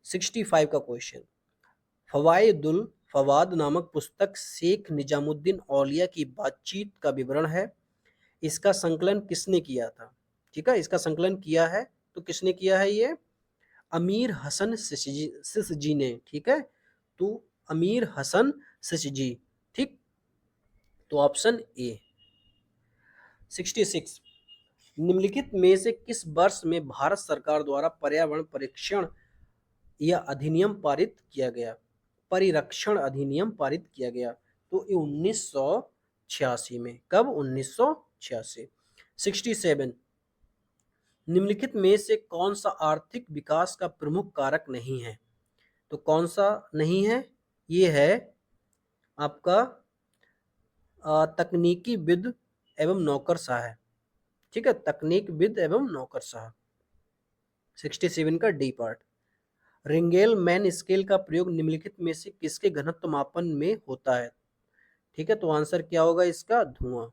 65 का क्वेश्चन, फवायदुल फवाद नामक पुस्तक शेख निजामुद्दीन औलिया की बातचीत का विवरण है। इसका संकलन किसने किया था? ठीक है, इसका संकलन किया है तो किसने किया है? ये अमीर हसन सिसजी ने, ठीक है। तो अमीर हसन सिसजी, ठीक। तो ऑप्शन ए। 66, निम्नलिखित में से किस वर्ष में भारत सरकार द्वारा पर्यावरण परीक्षण यह अधिनियम पारित किया गया? परिरक्षण अधिनियम पारित किया गया, तो ये 1986 में। कब? 1986। 67, निम्नलिखित में से कौन सा आर्थिक विकास का प्रमुख कारक नहीं है? तो कौन सा नहीं है? ये है आपका तकनीकीविद एवं नौकरशाह, ठीक है, तकनीकविद एवं नौकरशाह। 67 का डी पार्ट, रिंगेल मैन स्केल का प्रयोग निम्नलिखित में से किसके घनत्व मापन में होता है? ठीक है, तो आंसर क्या होगा इसका? धुआं।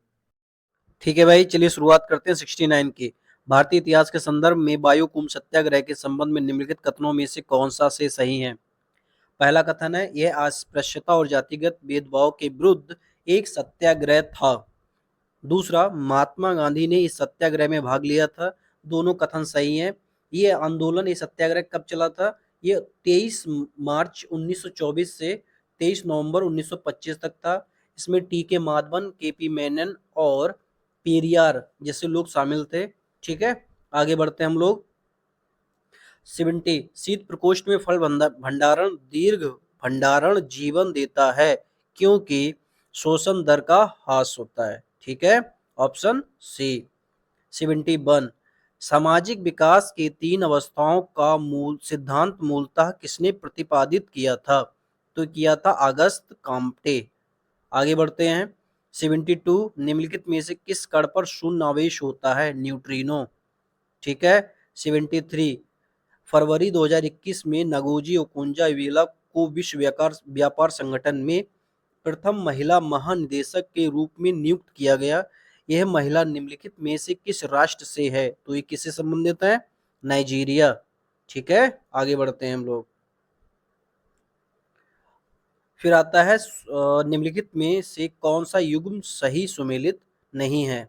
ठीक है भाई, चलिए शुरुआत करते हैं 69 की। भारतीय इतिहास के संदर्भ में वायु कुंभ सत्याग्रह के संबंध में निम्नलिखित कथनों में से कौन सा से सही है? पहला कथन है, यह अस्पृश्यता और जातिगत भेदभाव के विरुद्ध एक सत्याग्रह था। दूसरा, महात्मा गांधी ने इस सत्याग्रह में भाग लिया था। दोनों कथन सही हैं। ये आंदोलन, ये सत्याग्रह कब चला था? ये 23 मार्च 1924 से 23 नवंबर 1925 तक था। इसमें टी के माधवन, के पी मेनन और पेरियार जैसे लोग शामिल थे, ठीक है। आगे बढ़ते हैं हम लोग, 70, शीत प्रकोष्ठ में फल भंडारण दीर्घ भंडारण जीवन देता है, क्योंकि शोषण दर का ह्रास होता है। ठीक है, ऑप्शन सी। 71 सामाजिक विकास की 3 अवस्थाओं का मूल सिद्धांत मूलतः किसने प्रतिपादित किया था? तो किया था अगस्त काम्टे। आगे बढ़ते हैं। 72 निम्नलिखित में से किस कण पर शून्य आवेश होता है? न्यूट्रिनो। ठीक है। 73 फरवरी 2021 में नगोजी ओकुंजा-इवेला को विश्व व्यापार संगठन में प्रथम महिला महानिदेशक के रूप में नियुक्त किया गया। यह महिला निम्नलिखित में से किस राष्ट्र से है? तो ये किससे संबंधित है? नाइजीरिया। ठीक है, आगे बढ़ते हैं हम लोग। फिर आता है निम्नलिखित में से कौन सा युग्म सही सुमेलित नहीं है?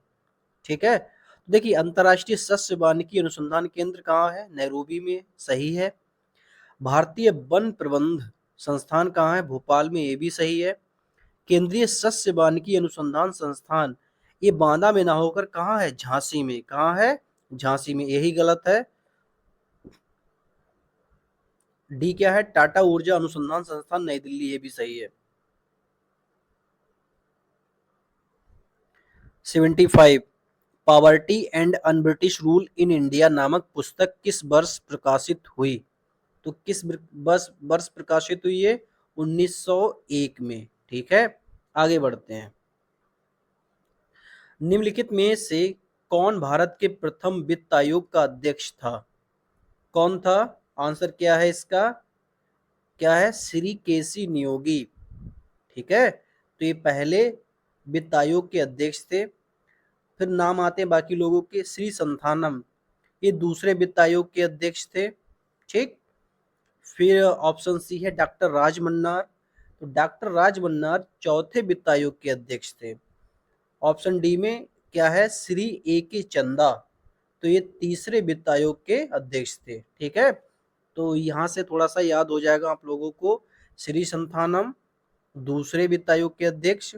ठीक है, देखिए अंतर्राष्ट्रीय सस्य वानिकी अनुसंधान केंद्र कहाँ है? नैरोबी में, सही है। भारतीय वन प्रबंध संस्थान कहाँ है? भोपाल में, ये भी सही है। केंद्रीय सस्य वानिकी अनुसंधान संस्थान ये बांदा में ना होकर कहाँ है? झांसी में। कहाँ है? झांसी में, यही गलत है। डी क्या है? टाटा ऊर्जा अनुसंधान संस्थान नई दिल्ली, ये भी सही है। 75 poverty and un British rule in India नामक पुस्तक किस वर्ष प्रकाशित हुई? तो किस वर्ष प्रकाशित हुई है? 1901 में। ठीक है, आगे बढ़ते हैं। निम्नलिखित में से कौन भारत के प्रथम वित्त आयोग का अध्यक्ष था? कौन था? आंसर क्या है इसका? क्या है? श्री केसी नियोगी। ठीक है, तो ये पहले वित्त आयोग के अध्यक्ष थे। फिर नाम आते हैं बाकी लोगों के। श्री संथानम ये दूसरे वित्त आयोग के अध्यक्ष थे। ठीक, फिर ऑप्शन सी है डॉक्टर राज मन्नार। तो डॉक्टर राज मन्नार चौथे वित्त आयोग के अध्यक्ष थे। ऑप्शन डी में क्या है? श्री ए के चंदा, तो ये तीसरे वित्त आयोग के अध्यक्ष थे। ठीक है, तो यहाँ से थोड़ा सा याद हो जाएगा आप लोगों को। श्री संथानम दूसरे वित्त आयोग के अध्यक्ष,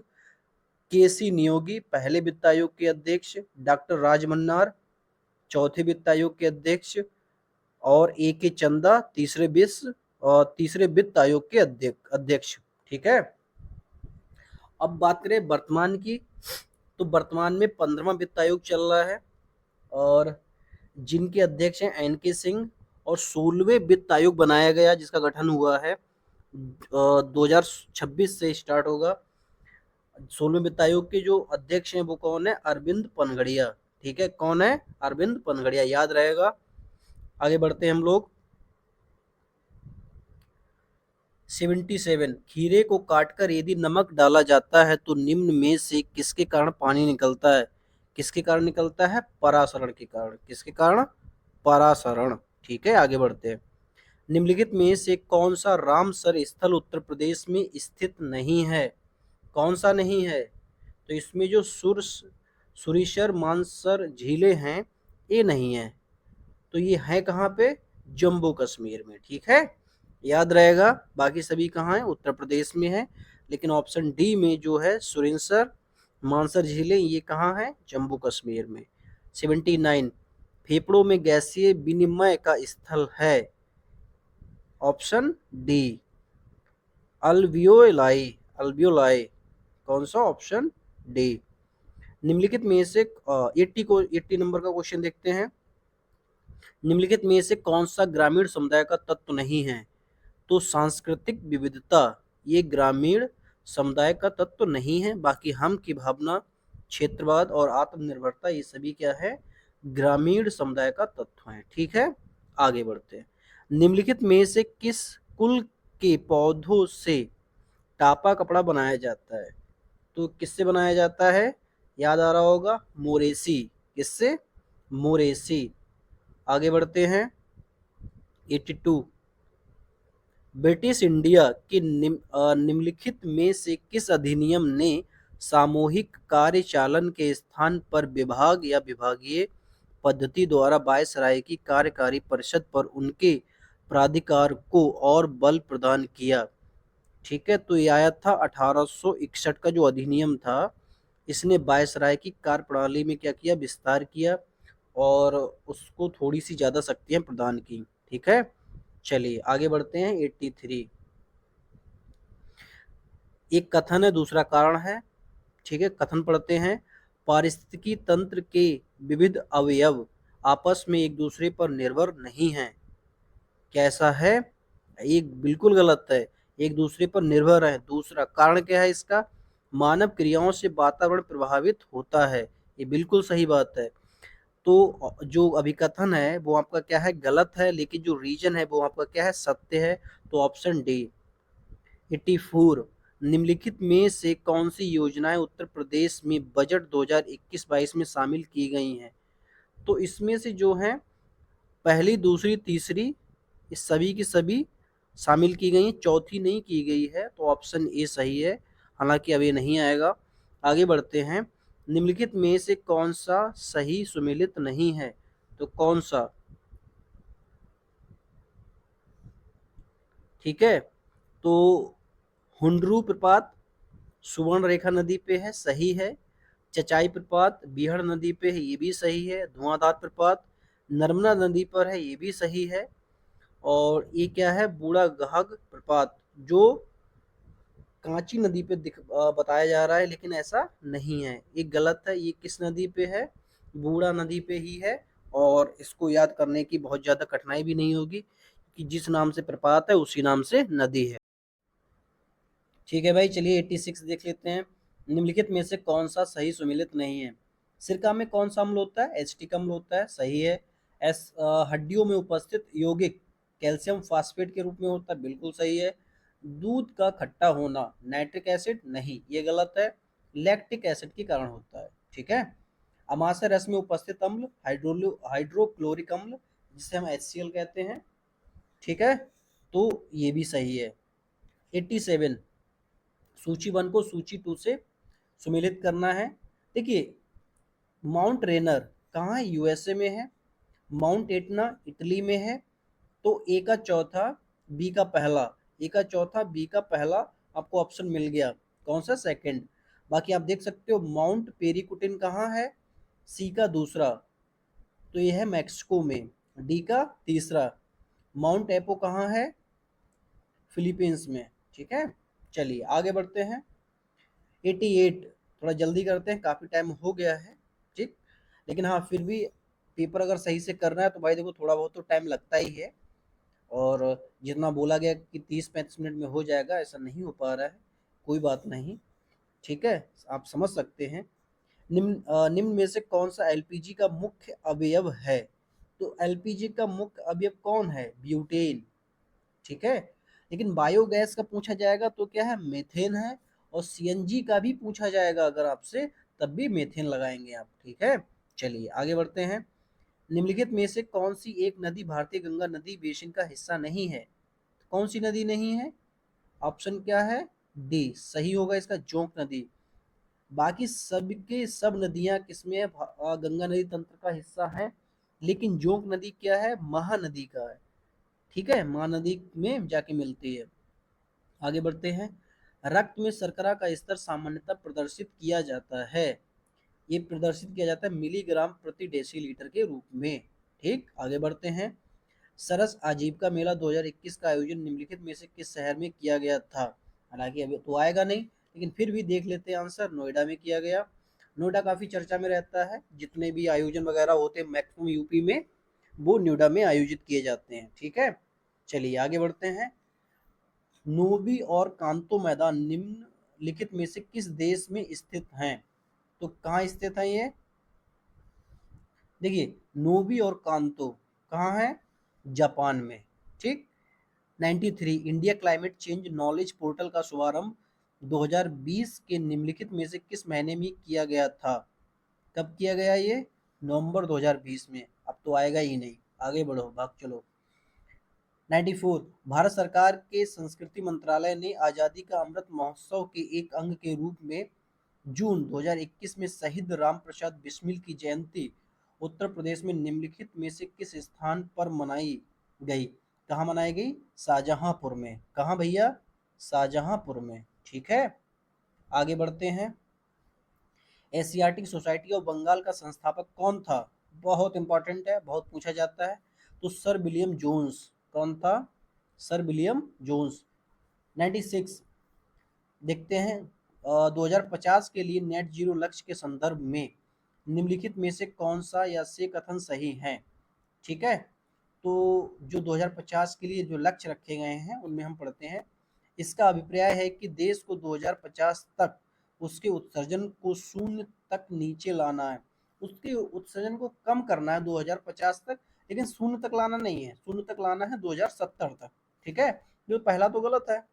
केसी नियोगी पहले वित्त आयोग के अध्यक्ष, डॉक्टर राज मन्नार चौथे वित्त आयोग के अध्यक्ष और ए के चंदा तीसरे वित्त आयोग के अध्यक्ष। ठीक है, अब बात करें वर्तमान की, तो वर्तमान में 15वां वित्त आयोग चल रहा है और जिनके अध्यक्ष हैं एन के सिंह। और 16वें वित्त आयोग बनाया गया जिसका गठन हुआ है 2026 से स्टार्ट होगा। 16वें वित्त आयोग के जो अध्यक्ष हैं वो कौन है? अरविंद पनगड़िया। ठीक है, कौन है? अरविंद पनगड़िया, याद रहेगा। आगे बढ़ते हैं हम लोग। 77 खीरे को काटकर यदि नमक डाला जाता है तो निम्न में से किसके कारण पानी निकलता है? किसके कारण निकलता है? परासरण के कारण। किसके कारण? परासरण। ठीक है, आगे बढ़ते हैं। निम्नलिखित में से कौन सा रामसर स्थल उत्तर प्रदेश में स्थित नहीं है? कौन सा नहीं है? तो इसमें जो सुरीसर मानसर झीलें हैं ये नहीं है, तो ये है कहाँ पे? जम्मू कश्मीर में। ठीक है, याद रहेगा। बाकी सभी कहाँ है? उत्तर प्रदेश में है, लेकिन ऑप्शन डी में जो है सुरिनसर मानसर झीलें ये कहाँ है? जम्मू कश्मीर में। 79 फेफड़ों में गैसीय विनिमय का स्थल है? Option D alveoli. अल्वियोलाई कौन सा? Option D. निम्नलिखित में से 80 नंबर का क्वेश्चन देखते हैं। निम्नलिखित में से कौन सा ग्रामीण समुदाय का तत्व नहीं है? तो सांस्कृतिक विविधता ये ग्रामीण समुदाय का तत्व नहीं है। बाकी हम की भावना, क्षेत्रवाद और आत्मनिर्भरता ये सभी क्या है? ग्रामीण समुदाय का तत्व है। ठीक है, आगे बढ़ते हैं। निम्नलिखित में से किस कुल के पौधों से टापा कपड़ा बनाया जाता है? तो किससे बनाया जाता है? याद आ रहा होगा, मोरेसी। किससे? मोरेसी। आगे बढ़ते हैं। 82 ब्रिटिश इंडिया के निम्नलिखित में से किस अधिनियम ने सामूहिक कार्यचालन के स्थान पर विभाग या विभागीय पद्धति द्वारा वायसराय की कार्यकारी परिषद पर उनके प्राधिकार को और बल प्रदान किया? ठीक है, तो ये आया था 1861 का जो अधिनियम था, इसने वायसराय की कार्यप्रणाली में क्या किया? विस्तार किया और उसको थोड़ी सी ज़्यादा शक्तियाँ प्रदान की। ठीक है, चलिए आगे बढ़ते हैं। 83 एक कथन है, दूसरा कारण है। ठीक है, कथन पढ़ते हैं। पारिस्थितिकी तंत्र के विविध अवयव आपस में एक दूसरे पर निर्भर नहीं हैं। कैसा है? एक बिल्कुल गलत है, एक दूसरे पर निर्भर है। दूसरा कारण क्या है इसका? मानव क्रियाओं से वातावरण प्रभावित होता है। ये बिल्कुल सही बात है। तो जो अभिकथन है वो आपका क्या है? गलत है, लेकिन जो रीजन है वो आपका क्या है? सत्य है। तो ऑप्शन डी। 84, निम्नलिखित में से कौन सी योजनाएं उत्तर प्रदेश में बजट 2021-22 में शामिल की गई हैं? तो इसमें से जो है पहली, दूसरी, तीसरी, ये सभी की सभी शामिल की गई हैं, चौथी नहीं की गई है। तो ऑप्शन ए सही है, हालांकि अब ये नहीं आएगा। आगे बढ़ते हैं। निम्नलिखित में से कौन सा सही सुमेलित नहीं है? तो कौन सा? ठीक है, तो हुंडरू प्रपात सुवर्ण रेखा नदी पे है, सही है। चचाई प्रपात बीहड़ नदी पे है, ये भी सही है। धुआंधार प्रपात नर्मदा नदी पर है, ये भी सही है। और ये क्या है? बूढ़ा गहग प्रपात, जो कांची नदी पे बताया जा रहा है, लेकिन ऐसा नहीं है, ये गलत है। ये किस नदी पे है? बूढ़ा नदी पे ही है। और इसको याद करने की बहुत ज्यादा कठिनाई भी नहीं होगी, कि जिस नाम से प्रपात है उसी नाम से नदी है। ठीक है भाई, चलिए 86 देख लेते हैं। निम्नलिखित में से कौन सा सही सुमेलित नहीं है? सिरका में कौन सा अम्ल होता है? एसिटिक अम्ल होता है, सही है। हड्डियों में उपस्थित यौगिक कैल्शियम फास्फेट के रूप में होता है, बिल्कुल सही है। दूध का खट्टा होना नाइट्रिक एसिड, नहीं, ये गलत है। लैक्टिक एसिड के कारण होता है। ठीक है। अमाशय रस में उपस्थित अम्ल हाइड्रोक्लोरिक अम्ल, जिसे हम HCl कहते हैं। ठीक है, तो ये भी सही है। 87, सूची 1 को सूची 2 से सुमेलित करना है। देखिए, माउंट रेनर कहाँ है? यूएसए में है। माउंट एटना इटली में है। तो ए का चौथा, बी का पहला, ए का चौथा, बी का पहला आपको ऑप्शन मिल गया। कौन सा? सेकंड। बाकी आप देख सकते हो माउंट पेरिकुटिन कहाँ है? सी का दूसरा, तो ये है मैक्सिको में। डी का तीसरा। माउंट एपो कहाँ है? फिलीपींस में। ठीक है, चलिए आगे बढ़ते हैं। 88, थोड़ा जल्दी करते हैं, काफ़ी टाइम हो गया है। ठीक, लेकिन हाँ फिर भी पेपर अगर सही से करना है तो भाई देखो थोड़ा बहुत तो टाइम लगता ही है। और जितना बोला गया कि 30-35 मिनट में हो जाएगा, ऐसा नहीं हो पा रहा है। कोई बात नहीं, ठीक है, आप समझ सकते हैं। निम्न में से कौन सा एलपीजी का मुख्य अवयव है? तो एलपीजी का मुख्य अवयव कौन है? ब्यूटेन। ठीक है, लेकिन बायोगैस का पूछा जाएगा तो क्या है? मीथेन है। और सीएनजी का भी पूछा जाएगा अगर आपसे, तब भी मीथेन लगाएंगे आप। ठीक है, चलिए आगे बढ़ते हैं। निम्नलिखित में से कौन सी एक नदी भारतीय गंगा नदी बेसिन का हिस्सा नहीं है? कौन सी नदी नहीं है? ऑप्शन क्या है? डी सही होगा इसका, जोंक नदी। बाकी सबके सब नदियां किसमें है? गंगा नदी तंत्र का हिस्सा है। लेकिन जोंक नदी क्या है? महानदी का है। ठीक है, महानदी में जाके मिलती है। आगे बढ़ते हैं। रक्त में शर्करा का स्तर सामान्यतः प्रदर्शित किया जाता है। ये प्रदर्शित किया जाता है मिलीग्राम प्रति डेसीलीटर के रूप में। ठीक, आगे बढ़ते हैं। सरस आजीविका मेला 2021 का आयोजन निम्नलिखित में से किस शहर में किया गया था? हालांकि अभी तो आएगा नहीं, लेकिन फिर भी देख लेते हैं आंसर। नोएडा में किया गया। नोएडा काफी चर्चा में रहता है, जितने भी आयोजन वगैरह होते हैं मैक्सिमम यूपी में वो नोएडा में आयोजित किए जाते हैं। ठीक है, चलिए आगे बढ़ते हैं। नोबी और कांतो मैदान निम्नलिखित में से किस देश में स्थित हैं? तो कहाँ स्थित है ये? देखिए, नोबी और कांतो कहाँ है? जापान में। ठीक। 93, India climate change knowledge portal का शुभारंभ 2020 के निम्नलिखित में से किस महीने में किया गया था? कब किया गया ये? नवंबर 2020 में। अब तो आएगा ही नहीं, आगे बढ़ो, भाग चलो। 94, भारत सरकार के संस्कृति मंत्रालय ने आज़ादी का अमृत महोत्सव के एक अंग के रूप में जून 2021 में शहीद राम प्रसाद बिस्मिल की जयंती उत्तर प्रदेश में निम्नलिखित में से किस स्थान पर मनाई गई? कहाँ मनाई गई? शाहजहांपुर में। कहाँ भैया? शाहजहांपुर में। ठीक है, आगे बढ़ते हैं। एशियाटिक सोसाइटी ऑफ बंगाल का संस्थापक कौन था? बहुत इंपॉर्टेंट है, बहुत पूछा जाता है। तो सर विलियम जोन्स। कौन था? Sir William Jones. 96, देखते हैं 2050 के लिए नेट जीरो लक्ष्य के संदर्भ में निम्नलिखित में से कौन सा या से कथन सही है। ठीक है, तो जो 2050 के लिए जो लक्ष्य रखे गए हैं उनमें हम पढ़ते हैं, इसका अभिप्राय है कि देश को 2050 तक उसके उत्सर्जन को शून्य तक नीचे लाना है, उसके उत्सर्जन को कम करना है 2050 तक, लेकिन शून्य तक लाना नहीं है, शून्य तक लाना है 2070 तक। ठीक है, जो पहला तो गलत है।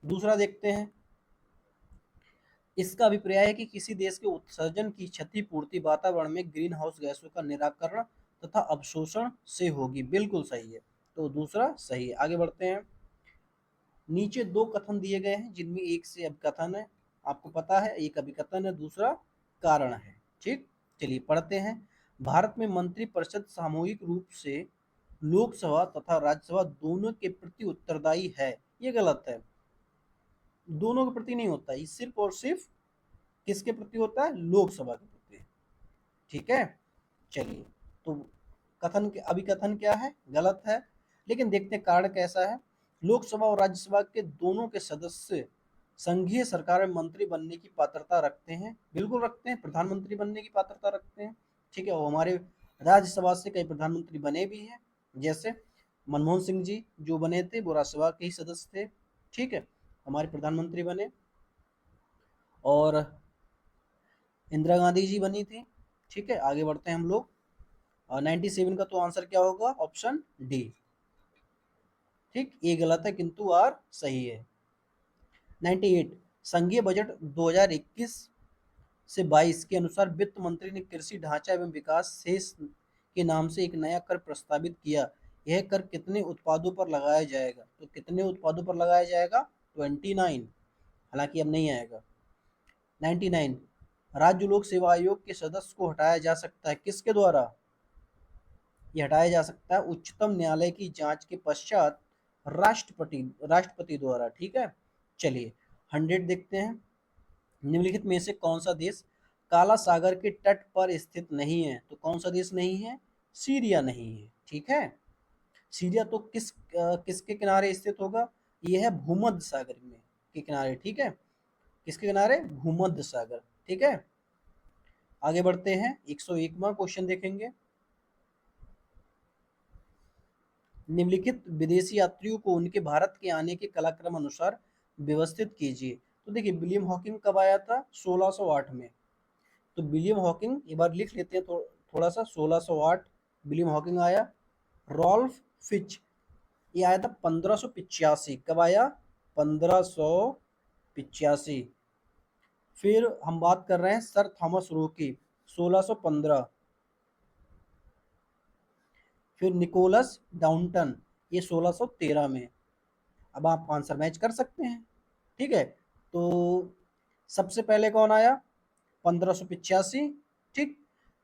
दूसरा देखते हैं, इसका अभिप्राय है कि किसी देश के उत्सर्जन की क्षतिपूर्ति वातावरण में ग्रीन हाउस गैसों का निराकरण तथा अवशोषण से होगी। बिल्कुल सही है, तो दूसरा सही है। आगे बढ़ते हैं, नीचे दो कथन दिए गए हैं जिनमें एक से अभिकथन है, आपको पता है, एक अभिकथन है, दूसरा कारण है। ठीक, चलिए पढ़ते हैं। भारत में मंत्रिपरिषद सामूहिक रूप से लोकसभा तथा राज्यसभा दोनों के प्रति उत्तरदायी है। ये गलत है, दोनों के प्रति नहीं होता, ये सिर्फ और सिर्फ किसके प्रति होता है, लोकसभा के प्रति। ठीक है, चलिए, तो कथन के अभिकथन क्या है, गलत है, लेकिन देखते हैं कारण कैसा है। लोकसभा और राज्यसभा के दोनों के सदस्य संघीय सरकार में मंत्री बनने की पात्रता रखते हैं। बिल्कुल रखते हैं, प्रधानमंत्री बनने की पात्रता रखते हैं। ठीक है, और हमारे राज्यसभा से कई प्रधानमंत्री बने भी हैं, जैसे मनमोहन सिंह जी जो बने थे वो राज्यसभा के ही सदस्य थे। ठीक है, हमारे प्रधानमंत्री बने। और इंदिरा गांधी जी बनी थी। ठीक है, आगे बढ़ते हैं हम लोग। 97 का तो आंसर क्या होगा, ऑप्शन डी। ठीक, ये गलत है किंतु आर सही है। 98, संघीय बजट 2021 से 22 के अनुसार वित्त मंत्री ने कृषि ढांचा एवं विकास सेस के नाम से एक नया कर प्रस्तावित किया। यह कर कितने उत्पादों पर लगाया जाएगा, तो कितने उत्पादों पर लगाया जाएगा, 29, हालांकि अब नहीं आएगा। 99, राज्य लोक सेवा आयोग के सदस्य को हटाया जा सकता है, किसके द्वारा, ये हटाया जा सकता है उच्चतम न्यायालय की जांच के पश्चात राष्ट्रपति राष्ट्रपति द्वारा। ठीक है, चलिए 100 देखते हैं, निम्नलिखित में से कौन सा देश काला सागर के तट पर स्थित नहीं है, तो कौन सा देश नहीं है, सीरिया नहीं है। ठीक है, सीरिया तो किसके किनारे स्थित होगा, यह है भूमध्य सागर में के किनारे। ठीक है, किसके किनारे, भूमध्य सागर। ठीक है, आगे बढ़ते हैं, 101वां क्वेश्चन देखेंगे। निम्नलिखित विदेशी यात्रियों को उनके भारत के आने के कालक्रम अनुसार व्यवस्थित कीजिए। तो देखिए, विलियम हॉकिंग कब आया था, 1608 में। तो विलियम हॉकिंग एक बार लिख लेते हैं थोड़ा सा, 1608 विलियम हॉकिंग आया। रॉल्फ फिच ये आया था 1585। कब आया, 1585। फिर हम बात कर रहे हैं सर थॉमस रो की, 1615। फिर निकोलस डाउंटन, ये 1613 में। अब आप आंसर मैच कर सकते हैं। ठीक है, तो सबसे पहले कौन आया, 1585। ठीक,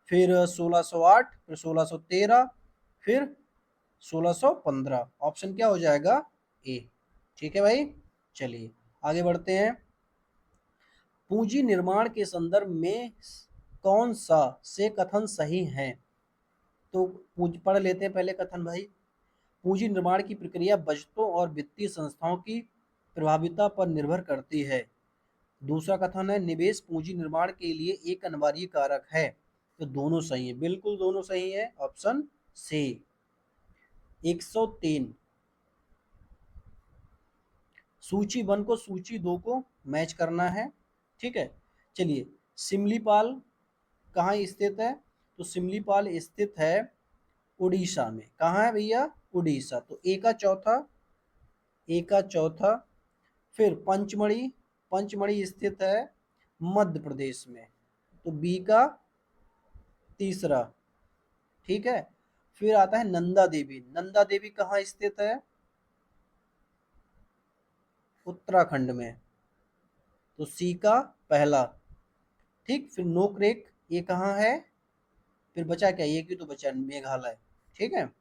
फिर 1608, फिर 1613, फिर 1615। ऑप्शन क्या हो जाएगा, ए। ठीक है भाई, चलिए आगे बढ़ते हैं। पूंजी निर्माण के संदर्भ में कौन सा से कथन सही है, तो पढ़ लेते हैं पहले कथन भाई। पूंजी निर्माण की प्रक्रिया बचतों और वित्तीय संस्थाओं की प्रभाविता पर निर्भर करती है। दूसरा कथन है, निवेश पूंजी निर्माण के लिए एक अनिवार्य कारक है। तो दोनों सही है, बिल्कुल दोनों सही है, ऑप्शन सी। 103, सूची 1 को सूची 2 को मैच करना है। ठीक है, चलिए, सिमलीपाल कहाँ स्थित है, तो सिमलीपाल स्थित है उड़ीसा में। कहाँ है भैया, उड़ीसा। तो ए का चौथा, ए का चौथा। फिर पंचमढ़ी, पंचमढ़ी स्थित है मध्य प्रदेश में। तो बी का तीसरा। ठीक है, फिर आता है नंदा देवी, नंदा देवी कहाँ स्थित है, उत्तराखंड में। तो सी का पहला। ठीक, फिर नोकरेक ये कहाँ है, फिर बचा क्या, ये क्यों तो बचा, मेघालय। ठीक है,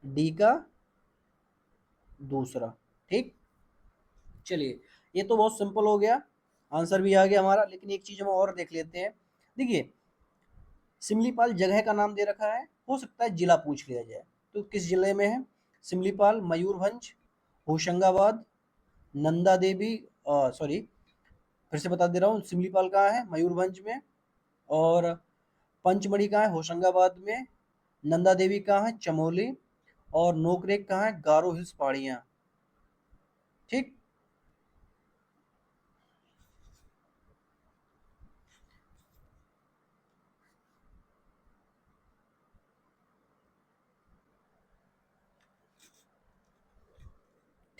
डी का दूसरा। ठीक, चलिए, ये तो बहुत सिंपल हो गया, आंसर भी आ गया हमारा। लेकिन एक चीज हम और देख लेते हैं। देखिए, सिमलीपाल जगह का नाम दे रखा है, हो सकता है जिला पूछ लिया जाए, तो किस जिले में है सिमलीपाल, मयूरभंज, होशंगाबाद, नंदा देवी सॉरी, फिर से बता दे रहा हूँ, सिमलीपाल कहाँ है, मयूरभंज में। और पंचमढ़ी कहाँ है, होशंगाबाद में। नंदा देवी कहाँ है, चमोली। और नोकरेक कहाँ है, गारो हिल्स पहाड़ियाँ। ठीक।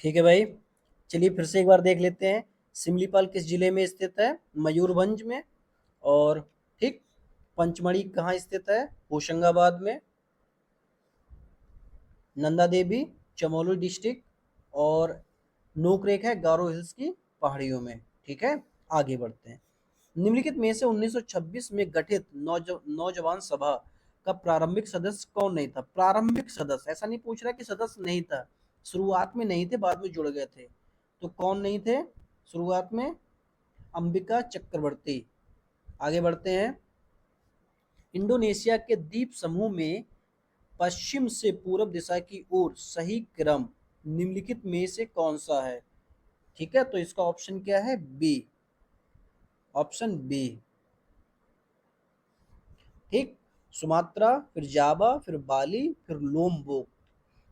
ठीक है भाई, चलिए फिर से एक बार देख लेते हैं। सिमलीपाल किस जिले में स्थित है, मयूरभंज में। और ठीक, पंचमढ़ी कहाँ स्थित है, होशंगाबाद में। नंदा देवी चमोली डिस्ट्रिक्ट। और नोकरेक है गारो हिल्स की पहाड़ियों में। ठीक है, आगे बढ़ते हैं। निम्नलिखित में से 1926 में गठित नौजवान सभा का प्रारंभिक सदस्य कौन नहीं था। प्रारंभिक सदस्य, ऐसा नहीं पूछ रहा कि सदस्य नहीं था, शुरुआत में नहीं थे, बाद में जुड़ गए थे। तो कौन नहीं थे शुरुआत में, अंबिका चक्रवर्ती। आगे बढ़ते हैं। इंडोनेशिया के द्वीप समूह में पश्चिम से पूर्व दिशा की ओर सही क्रम निम्नलिखित में से कौन सा है। ठीक है, तो इसका ऑप्शन क्या है, बी, ऑप्शन बी। ठीक, सुमात्रा, फिर जावा, फिर बाली, फिर लोम्बोक।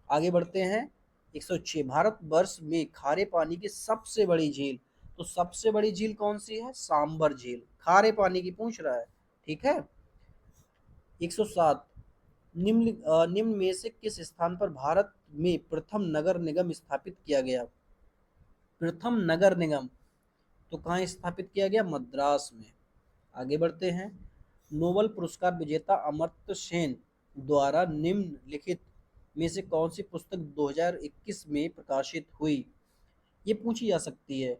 आगे बढ़ते हैं। 106, भारतवर्ष में खारे पानी की सबसे बड़ी झील। तो सबसे बड़ी झील कौन सी है, सांबर झील, खारे पानी की पूछ रहा है। ठीक है। 107, निम्न में से किस स्थान पर भारत में प्रथम नगर निगम स्थापित किया गया। प्रथम नगर निगम, तो कहाँ स्थापित किया गया, मद्रास में। आगे बढ़ते हैं। नोबेल पुरस्कार विजेता अमर्त्य सेन द्वारा निम्नलिखित में से कौन सी पुस्तक 2021 में प्रकाशित हुई। ये पूछी जा सकती है।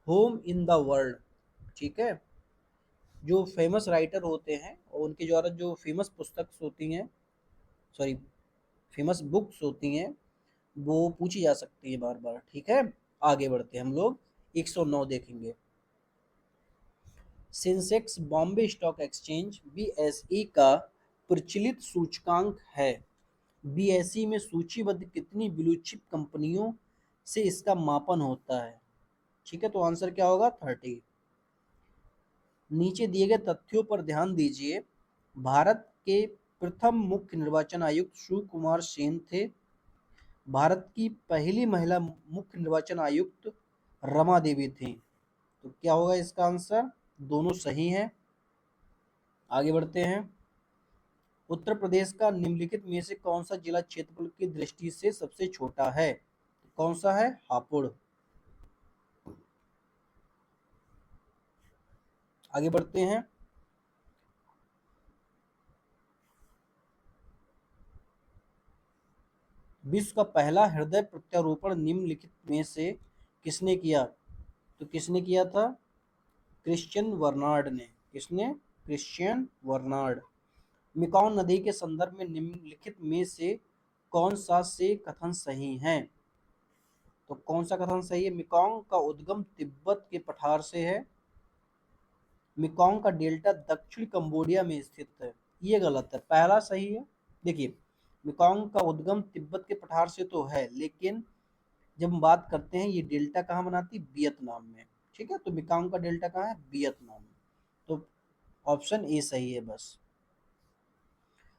Home in the world. ठीक है, जो फेमस राइटर होते हैं और उनके द्वारा जो फेमस पुस्तक होती हैं, सॉरी, फेमस बुक्स होती हैं, वो पूछी जा सकती है बार बार। ठीक है, आगे बढ़ते हैं हम लोग। 109 देखेंगे। Sensex Bombay stock exchange BSE का प्रचलित सूचकांक है। बीएसई में सूचीबद्ध कितनी ब्लू चिप कंपनियों से इसका मापन होता है। ठीक है, तो आंसर क्या होगा, 30। नीचे दिए गए तथ्यों पर ध्यान दीजिए। भारत के प्रथम मुख्य निर्वाचन आयुक्त शिव कुमार सेन थे। भारत की पहली महिला मुख्य निर्वाचन आयुक्त रमा देवी थी। तो क्या होगा इसका आंसर, दोनों सही हैं। आगे बढ़ते हैं। उत्तर प्रदेश का निम्नलिखित में से कौन सा जिला क्षेत्रफल की दृष्टि से सबसे छोटा है। कौन सा है, हापुड़। आगे बढ़ते हैं। विश्व का पहला हृदय प्रत्यारोपण निम्नलिखित में से किसने किया। तो किसने किया था, क्रिश्चियन वर्नार्ड ने। किसने, क्रिश्चियन वर्नार्ड। मेकॉन्ग नदी के संदर्भ में निम्नलिखित में से कौन सा से कथन सही है। तो कौन सा कथन सही है, मेकॉन्ग का उद्गम तिब्बत के पठार से है। मेकॉन्ग का डेल्टा दक्षिण कंबोडिया में स्थित है। ये गलत है, पहला सही है। देखिए, मेकॉन्ग का उद्गम तिब्बत के पठार से तो है, लेकिन जब हम बात करते हैं ये डेल्टा कहाँ बनाती है, वियतनाम में। ठीक है, तो मेकॉन्ग का डेल्टा कहाँ है, वियतनाम में। तो ऑप्शन ए सही है बस।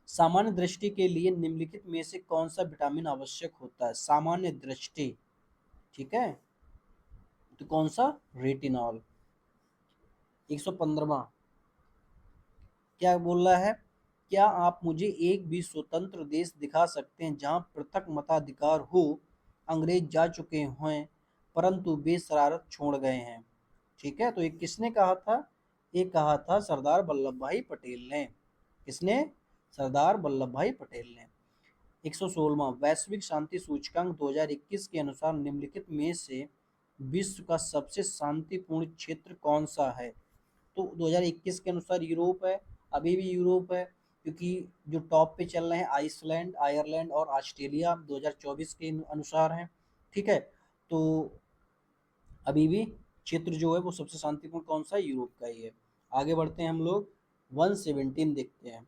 सामान्य दृष्टि के लिए निम्नलिखित में से कौन सा विटामिन आवश्यक होता है, सामान्य दृष्टि। ठीक है, तो कौन सा, रेटिनॉल। 115, क्या बोल रहा है, क्या आप मुझे एक भी स्वतंत्र देश दिखा सकते हैं जहां पृथक मताधिकार हो। अंग्रेज जा चुके हैं परंतु वे शरारत छोड़ गए हैं। ठीक है, तो ये किसने कहा था, ये कहा था सरदार वल्लभ भाई पटेल ने। किसने, सरदार वल्लभ भाई पटेल ने। 116, वैश्विक शांति सूचकांक 2021 के अनुसार निम्नलिखित में से विश्व का सबसे शांतिपूर्ण क्षेत्र कौन सा है। तो 2021 के अनुसार यूरोप है, अभी भी यूरोप है, क्योंकि जो टॉप पे चल रहे हैं आइसलैंड, आयरलैंड और ऑस्ट्रेलिया 2024 के अनुसार हैं। ठीक है, तो अभी भी क्षेत्र जो है वो सबसे शांतिपूर्ण कौन सा है, यूरोप का ही है। आगे बढ़ते हैं हम लोग, 117 देखते हैं।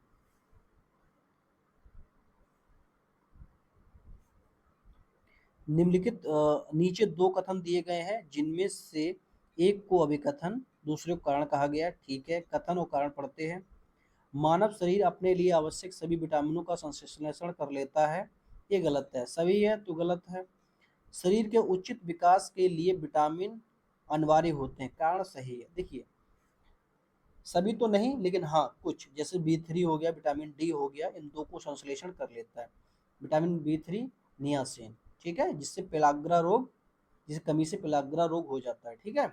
निम्नलिखित नीचे दो कथन दिए गए हैं जिनमें से एक को अभिकथन दूसरे को कारण कहा गया। ठीक है, कथन और कारण पढ़ते हैं। मानव शरीर अपने लिए आवश्यक सभी विटामिनों का संश्लेषण कर लेता है, ये गलत है। सभी है तो गलत है। शरीर के उचित विकास के लिए विटामिन अनिवार्य होते हैं, कारण सही है। देखिए, सभी तो नहीं लेकिन हाँ कुछ, जैसे B3 हो गया, विटामिन डी हो गया, इन दो को संश्लेषण कर लेता है विटामिन B3, नियासिन। ठीक है, जिससे पेलाग्रा रोग, जिसकी कमी से पेलाग्रा रोग हो जाता है। ठीक है,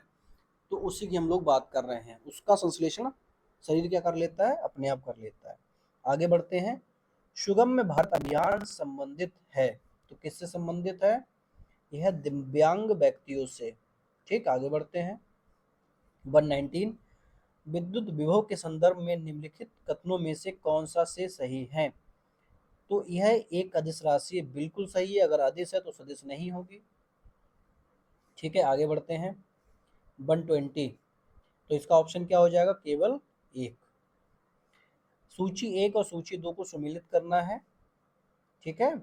तो उसी की हम लोग बात कर रहे हैं। उसका संश्लेषण शरीर क्या कर लेता है, अपने आप कर लेता है। आगे बढ़ते हैं। सुगम्य भारत अभियान संबंधित है, तो किससे संबंधित है? यह दिव्यांग व्यक्तियों से। ठीक, आगे बढ़ते हैं। 119, विद्युत विभव के संदर्भ में निम्नलिखित कथनों में से कौन सा से सही है? तो यह एक अदिश राशि है, बिल्कुल सही है। अगर अदिश है तो सदिश नहीं होगी। ठीक है, आगे बढ़ते हैं। 120, तो इसका ऑप्शन क्या हो जाएगा? केवल एक। सूची 1 और सूची 2 को सम्मिलित करना है। ठीक है,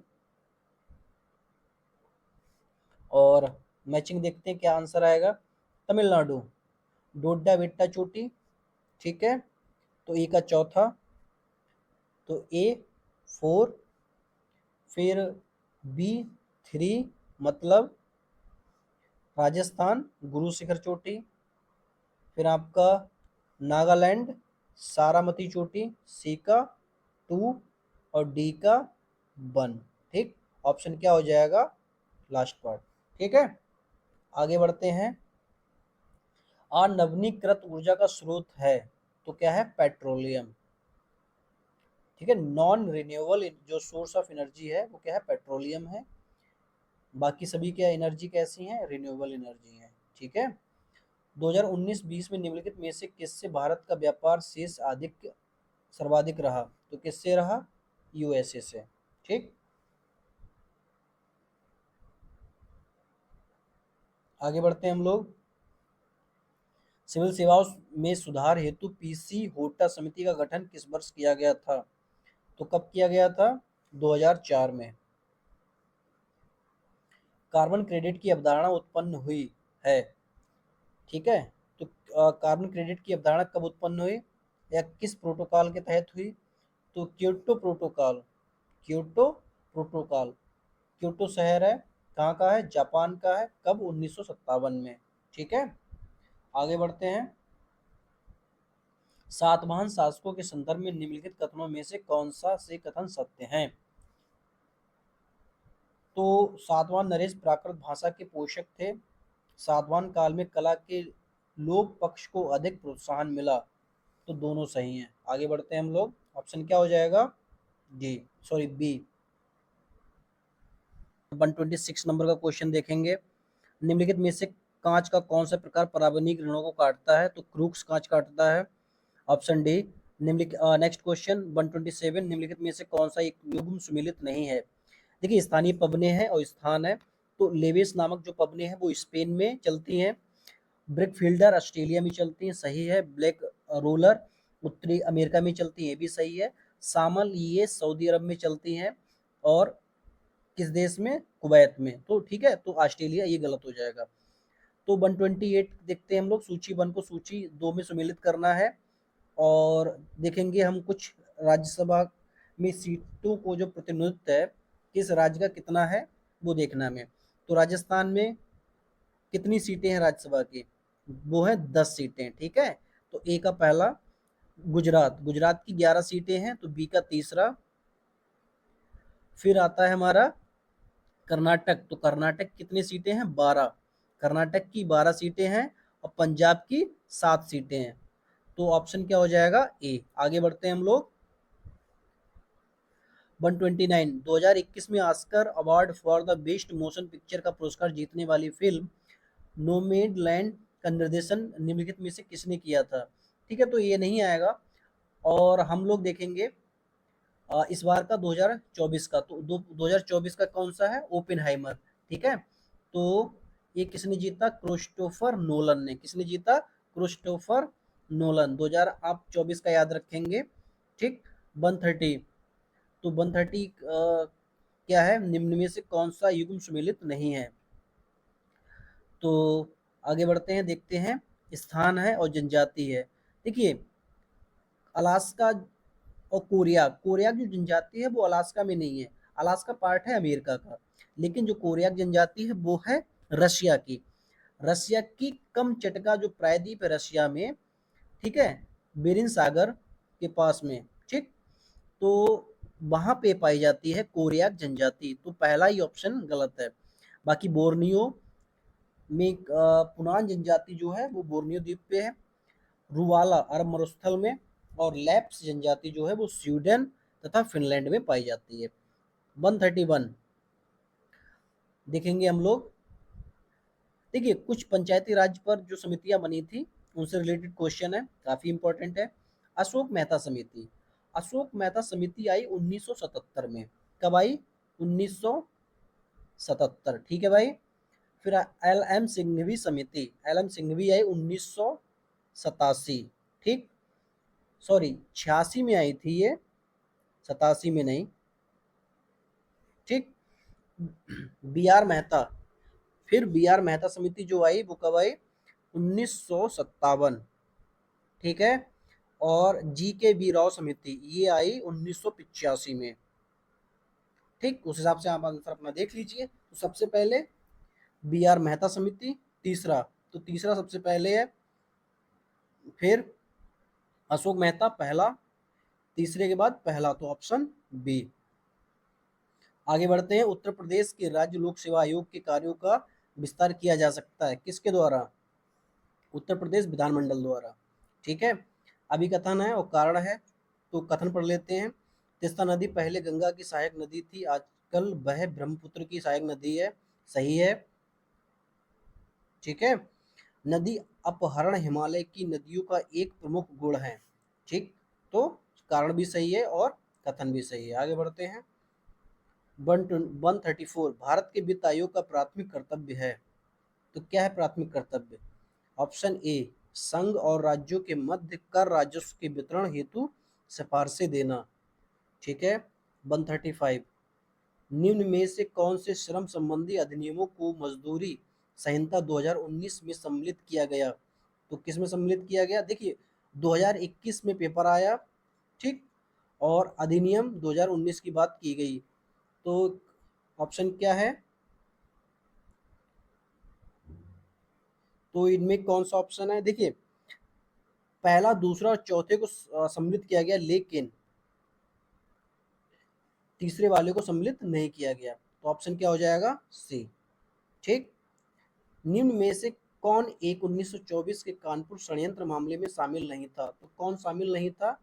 और मैचिंग देखते हैं क्या आंसर आएगा। तमिलनाडु, डोडा बेट्टा चोटी। ठीक है, तो ए का चौथा, तो A4, फिर B3 मतलब राजस्थान गुरु शिखर चोटी, फिर आपका नागालैंड सारामती चोटी, सी का 2 और डी का 1। ठीक, ऑप्शन क्या हो जाएगा? Last part. ठीक है, आगे बढ़ते हैं। नवीनीकृत ऊर्जा का स्रोत है, तो क्या है? पेट्रोलियम। ठीक है, नॉन रिन्यूएबल जो सोर्स ऑफ एनर्जी है वो क्या है? पेट्रोलियम है। बाकी सभी क्या एनर्जी कैसी हैं? रिन्यूएबल एनर्जी है। ठीक है, 2019-20 में निम्नलिखित में से किससे भारत का व्यापार शेष अधिक सर्वाधिक रहा? तो किससे रहा? यूएसए से। ठीक, आगे बढ़ते हैं हम लोग। सिविल सेवाओं में सुधार हेतु पीसी होटा समिति का गठन किस वर्ष किया गया था? तो कब किया गया था? 2004 में। कार्बन क्रेडिट की अवधारणा उत्पन्न हुई है। ठीक है, तो कार्बन क्रेडिट की अवधारणा कब उत्पन्न हुई या किस प्रोटोकॉल के तहत हुई? तो Kyoto protocol. Kyoto protocol, Kyoto शहर है, कहाँ का है? जापान का है। कब? 1957 में। ठीक है, आगे बढ़ते हैं। सातवाहन शासकों के संदर्भ में निम्नलिखित कथनों में से कौन सा से कथन सत्य है? तो सातवाहन नरेश प्राकृत भाषा के पोषक थे। सातवाहन काल में कला के लोक पक्ष को अधिक प्रोत्साहन मिला, तो दोनों सही हैं। आगे बढ़ते हैं हम लोग। ऑप्शन क्या हो जाएगा? D, sorry B. 126 नंबर का क्वेश्चन देखेंगे। निम्नलिखित में से कांच का कौन सा प्रकार पराबैंगनी किरणों को काटता है? तो क्रूक्स कांच काटता है। Option D. निम्नलिखित नेक्स्ट क्वेश्चन 127, निम्नलिखित में से कौन सा एक युग्म सुमेलित नहीं है? देखिए, स्थानीय पबने हैं और स्थान है, तो लेविस नामक जो पबने हैं वो स्पेन में चलती हैं। ब्रिक फील्डर ऑस्ट्रेलिया में चलती हैं, सही है। ब्लैक रोलर उत्तरी अमेरिका में चलती है, ये भी सही है। सामल ये सऊदी अरब में चलती हैं, और किस देश में? कुवैत में। तो ठीक है, तो ऑस्ट्रेलिया ये गलत हो जाएगा। तो 128 देखते हैं हम लोग। सूची 1 को सूची 2 में सम्मिलित करना है, और देखेंगे हम कुछ राज्यसभा में सीटों को जो प्रतिनिधित्व है किस राज्य का कितना है वो देखना है हमें। तो राजस्थान में कितनी सीटें हैं राज्यसभा की? वो है 10 सीटें। ठीक है, तो ए का पहला गुजरात, गुजरात की 11 सीटें हैं, तो बी का तीसरा। फिर आता है हमारा कर्नाटक, तो कर्नाटक कितनी सीटें हैं? 12। कर्नाटक की 12 सीटें हैं, और पंजाब की 7 सीटें हैं, तो ऑप्शन क्या हो जाएगा? ए। आगे बढ़ते हैं हम लोग। 129, 2021 में Oscar award for the best motion picture का पुरस्कार जीतने वाली फिल्म नोमैडलैंड का निर्देशन निम्नलिखित में से किसने किया था? ठीक है, तो ये नहीं आएगा। और हम लोग देखेंगे इस बार का 2024 का, तो 2024 का कौन सा है? ओपेनहाइमर। ठीक है, तो ये किसने जीता? क्रिस्टोफर नोलन ने। किसने जीता? Christopher Nolan. 2024 का याद रखेंगे। ठीक, 130, तो 130 क्या है, निम्न में से कौन सा युग्म सुमेलित नहीं है। तो आगे बढ़ते हैं, देखते हैं। स्थान है और जनजाति है। देखिए, अलास्का और कोरियाक, कोरियाक जो जनजाति है वो अलास्का में नहीं है, अलास्का पार्ट है अमेरिका का, लेकिन जो कोरियाक जनजाति है वो है रशिया की। रशिया की कमचटका जो प्रायद्वीप है रशिया में, ठीक है, बेरिन सागर के पास में, ठीक, तो वहां पे पाई जाती है कोरियाक जनजाति। तो पहला ही ऑप्शन गलत है। बाकी बोर्नियो में पुनान जनजाति जो है वो बोर्नियो द्वीप पे है, रुवाला अरब मरुस्थल में, और लैप्स जनजाति जो है वो स्वीडन तथा फिनलैंड में पाई जाती है। 131 देखेंगे हम लोग। देखिए, कुछ पंचायती राज पर जो समितियां बनी थी उनसे रिलेटेड क्वेश्चन है, काफी इंपॉर्टेंट है। अशोक मेहता समिति, अशोक मेहता समिति आई 1977 में। कब आई? 1977, ठीक है भाई। फिर एल एम सिंघवी समिति, एल एम सिंघवी आई 1987, ठीक, सॉरी 86 में आई थी ये, 87 में नहीं, ठीक। बी आर मेहता, फिर बी आर मेहता समिति जो आई वो कब आई? 1957, ठीक है। और जी के बी राव समिति ये आई 1985 में, ठीक। उस हिसाब से आप आंसर अपना देख लीजिए। तो सबसे पहले बी आर मेहता समिति, तीसरा, तो तीसरा सबसे पहले है, फिर अशोक मेहता पहला, तीसरे के बाद पहला, तो ऑप्शन बी। आगे बढ़ते हैं। उत्तर प्रदेश के राज्य लोक सेवा आयोग के कार्यों का विस्तार किया जा सकता है किसके द्वारा? उत्तर प्रदेश विधानमंडल द्वारा, ठीक है। अभिकथन है और कारण है, तो कथन पढ़ लेते हैं। तीस्ता नदी पहले गंगा की सहायक नदी थी, आजकल वह ब्रह्मपुत्र की सहायक नदी है, सही है, ठीक है। नदी अपहरण हिमालय की नदियों का एक प्रमुख गुण है, ठीक, तो कारण भी सही है और कथन भी सही है। आगे बढ़ते हैं। 134 भारत के वित्त आयोग का प्राथमिक कर्तव्य है, तो क्या है प्राथमिक कर्तव्य? ऑप्शन ए, संघ और राज्यों के मध्य कर राजस्व के वितरण हेतु सिफारिशें देना, ठीक है। 135 निम्न में से कौन से श्रम संबंधी अधिनियमों को मजदूरी संहिता 2019 में सम्मिलित किया गया? तो किस में सम्मिलित किया गया? देखिए, 2021 में पेपर आया, ठीक, और अधिनियम 2019 की बात की गई, तो ऑप्शन क्या है? तो इनमें कौन सा ऑप्शन है? देखिए, पहला, दूसरा और चौथे को सम्मिलित किया गया, लेकिन तीसरे वाले को सम्मिलित नहीं किया गया, तो ऑप्शन क्या हो जाएगा? सी, ठीक। निम्न में से कौन एक 1924 के कानपुर षड्यंत्र मामले में शामिल नहीं था? तो कौन शामिल नहीं था?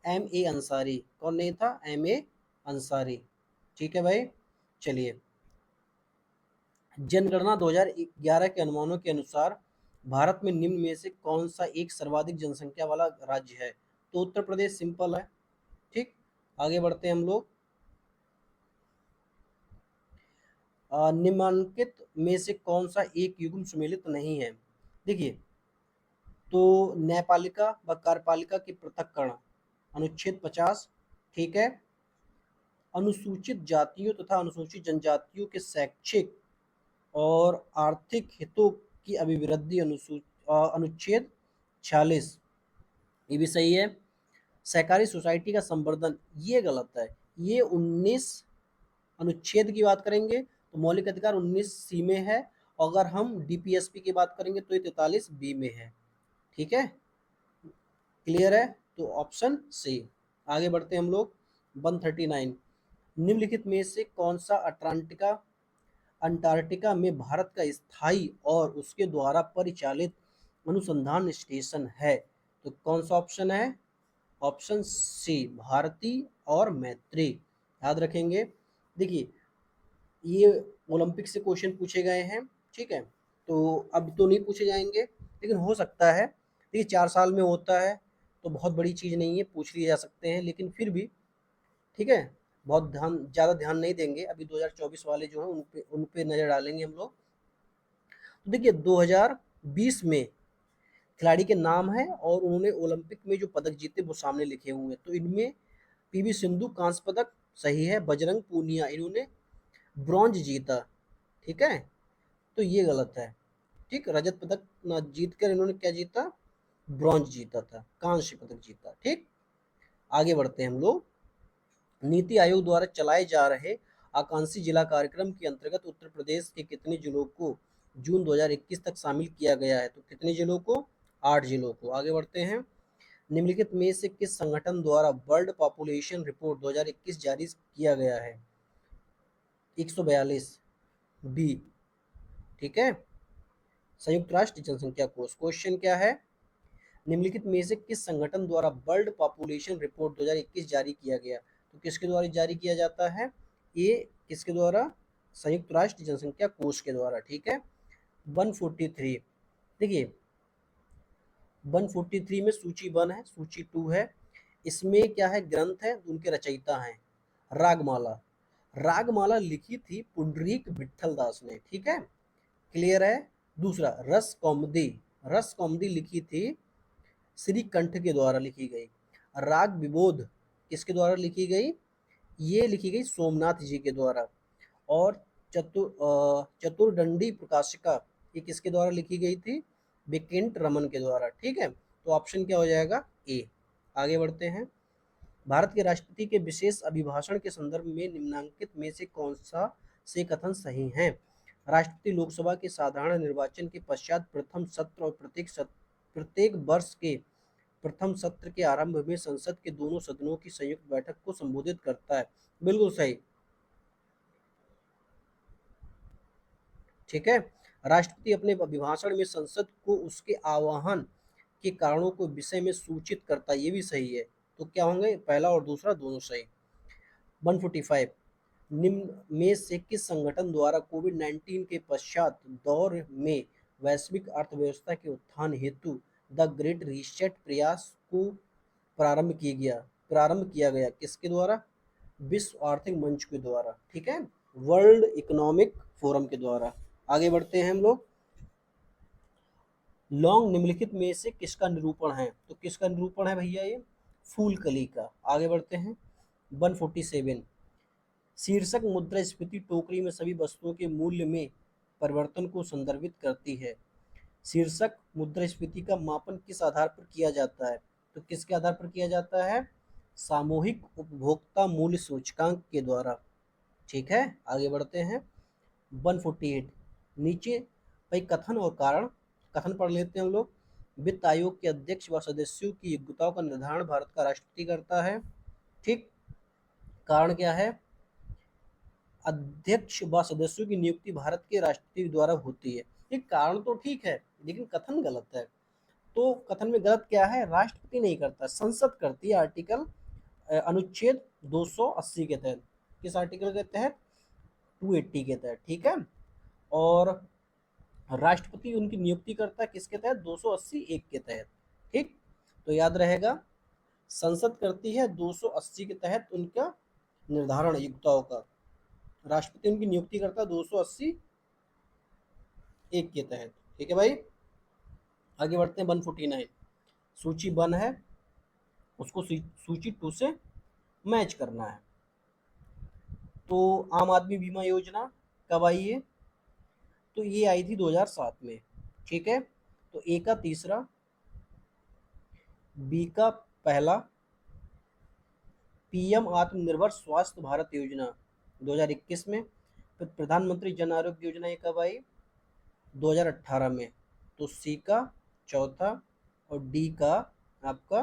M A Ansari. कौन नहीं था? एम ए अंसारी, ठीक है भाई। चलिए, जनगणना 2011 के अनुमानों के अनुसार भारत में निम्न में से कौन सा एक सर्वाधिक जनसंख्या वाला राज्य है? तो उत्तर प्रदेश, सिंपल है, ठीक। आगे बढ़ते हैं हम लोग। निम्नलिखित में से कौन सा एक युग्म सुमेलित नहीं है? देखिए, तो न्यायपालिका व कार्यपालिका के पृथक्करण, अनुच्छेद 50, ठीक है। अनुसूचित जातियों तथा अनुसूचित जनजातियों के शैक्षिक और आर्थिक हितों की अभिवृद्धि, अनुच्छेद 46, ये भी सही है। सहकारी सोसाइटी का संवर्धन, ये गलत है, ये 19 अनुच्छेद की बात करेंगे तो मौलिक अधिकार 19 सी में है, अगर हम डीपीएसपी की बात करेंगे तो ये 43 बी में है, ठीक है, क्लियर है, तो ऑप्शन सी। आगे बढ़ते हैं हम लोग। 139 निम्नलिखित में से कौन सा अंटार्कटिका में भारत का स्थायी और उसके द्वारा परिचालित अनुसंधान स्टेशन है? तो कौन सा ऑप्शन है? ऑप्शन सी, भारती और मैत्री, याद रखेंगे। देखिए, ये ओलंपिक से क्वेश्चन पूछे गए हैं, ठीक है, तो अब तो नहीं पूछे जाएंगे, लेकिन हो सकता है, देखिए 4 साल में होता है, तो बहुत बड़ी चीज़ नहीं है, पूछ लिए जा सकते हैं, लेकिन फिर भी ठीक है, बहुत ज़्यादा ध्यान नहीं देंगे, अभी 2024 वाले जो हैं उन पे नज़र डालेंगे हम लोग। तो देखिए, 2020 में खिलाड़ी के नाम है और उन्होंने ओलंपिक में जो पदक जीते वो सामने लिखे हुए हैं, तो इनमें पीवी सिंधु कांस्य पदक, सही है। बजरंग पूनिया, इन्होंने ब्रॉन्ज जीता, ठीक है, तो ये गलत है। ठीक, रजत पदक ना जीत कर इन्होंने क्या जीता, ब्रॉन्ज जीता था, कांस्य पदक जीता। ठीक, आगे बढ़ते हैं हम लोग। नीति आयोग द्वारा चलाए जा रहे आकांक्षी जिला कार्यक्रम के अंतर्गत उत्तर प्रदेश के कितने जिलों को जून 2021 तक शामिल किया गया है? तो कितने जिलों को? 8 जिलों को। आगे बढ़ते हैं। निम्नलिखित में से किस संगठन द्वारा वर्ल्ड पॉपुलेशन रिपोर्ट 2021 जारी किया गया है? 142 बी, ठीक है, संयुक्त राष्ट्र जनसंख्या कोष। क्वेश्चन क्या है? निम्नलिखित में से किस संगठन द्वारा वर्ल्ड पॉपुलेशन रिपोर्ट 2021 जारी किया गया? तो किसके द्वारा जारी किया जाता है? ये किसके द्वारा? संयुक्त राष्ट्र जनसंख्या कोष के द्वारा। ठीक है। 143, देखिए 143 में सूची 1 है, सूची 2 है। इसमें क्या है? ग्रंथ है, उनके रचयिता हैं रागमाला। रागमाला लिखी थी पुंडरीक विठल दास ने। ठीक है, क्लियर है। दूसरा रस कौमुदी, रस कौमुदी लिखी थी श्री कंठ के द्वारा लिखी गई। राग विबोध किसके द्वारा लिखी गई? ये लिखी गई सोमनाथ जी के द्वारा। और चतुर्दंडी प्रकाशिका ये किसके द्वारा लिखी गई थी? विकिंट रमन के द्वारा। ठीक है, तो ऑप्शन क्या हो जाएगा? ए। आगे बढ़ते हैं। भारत के राष्ट्रपति के विशेष अभिभाषण के संदर्भ में निम्नांकित में से कौन सा से कथन सही है? राष्ट्रपति लोकसभा के साधारण निर्वाचन के पश्चात प्रथम सत्र और प्रत्येक वर्ष के प्रथम सत्र के आरंभ में संसद के दोनों सदनों की संयुक्त बैठक को संबोधित करता है। बिल्कुल सही। ठीक है, राष्ट्रपति अपने अभिभाषण में संसद को उसके आह्वान के कारणों को विषय में सूचित करता है। ये भी सही है। तो क्या होंगे? पहला और दूसरा दोनों सही। 145, निम्न में से किस संगठन द्वारा कोविड-19 के पश्चात दौर में वैश्विक अर्थव्यवस्था के उत्थान हेतु द ग्रेट रीसेट प्रयास को प्रारंभ किया गया? किसके द्वारा? विश्व आर्थिक मंच के द्वारा। ठीक है, वर्ल्ड इकोनॉमिक फोरम के द्वारा। आगे बढ़ते हैं हम लोग। लौंग निम्नलिखित में से किसका निरूपण है? तो किसका निरूपण है भैया? ये फूल कली का। आगे बढ़ते हैं। 147, शीर्षक मुद्रास्फीति टोकरी में सभी वस्तुओं के मूल्य में परिवर्तन को संदर्भित करती है। शीर्षक मुद्रास्फीति का मापन किस आधार पर किया जाता है? तो किसके आधार पर किया जाता है? सामूहिक उपभोक्ता मूल्य सूचकांक के द्वारा। ठीक है, आगे बढ़ते हैं। 148, नीचे भाई कथन और कारण। कथन पढ़ लेते हैं हम लोग। वित्त आयोग के अध्यक्ष व सदस्यों की योग्यताओं का निर्धारण भारत का राष्ट्रपति करता है। ठीक, कारण क्या है? अध्यक्ष व सदस्यों की नियुक्ति भारत के राष्ट्रपति द्वारा होती है। ये कारण तो ठीक है, लेकिन कथन गलत है। तो कथन में गलत क्या है? राष्ट्रपति नहीं करता, संसद करती है। आर्टिकल अनुच्छेद 280 के तहत। किस आर्टिकल के तहत? 280 के तहत। ठीक है, और राष्ट्रपति उनकी नियुक्ति करता है किसके तहत? 280 एक के तहत। ठीक, तो याद रहेगा, संसद करती है 280 के तहत उनका निर्धारण योग्यताओं का। राष्ट्रपति उनकी नियुक्ति करता है 280 एक के तहत। ठीक है भाई, आगे बढ़ते हैं। 149, सूची 1 है, उसको सूची 2 से मैच करना है। तो आम आदमी बीमा योजना कब आई है? तो ये आई थी 2007 में। ठीक है, तो ए का तीसरा, बी का पहला, पीएम आत्मनिर्भर स्वास्थ्य भारत योजना 2021 में। फिर प्रधानमंत्री जन आरोग्य योजना ये कब आई? 2018 में। तो सी का चौथा और डी का आपका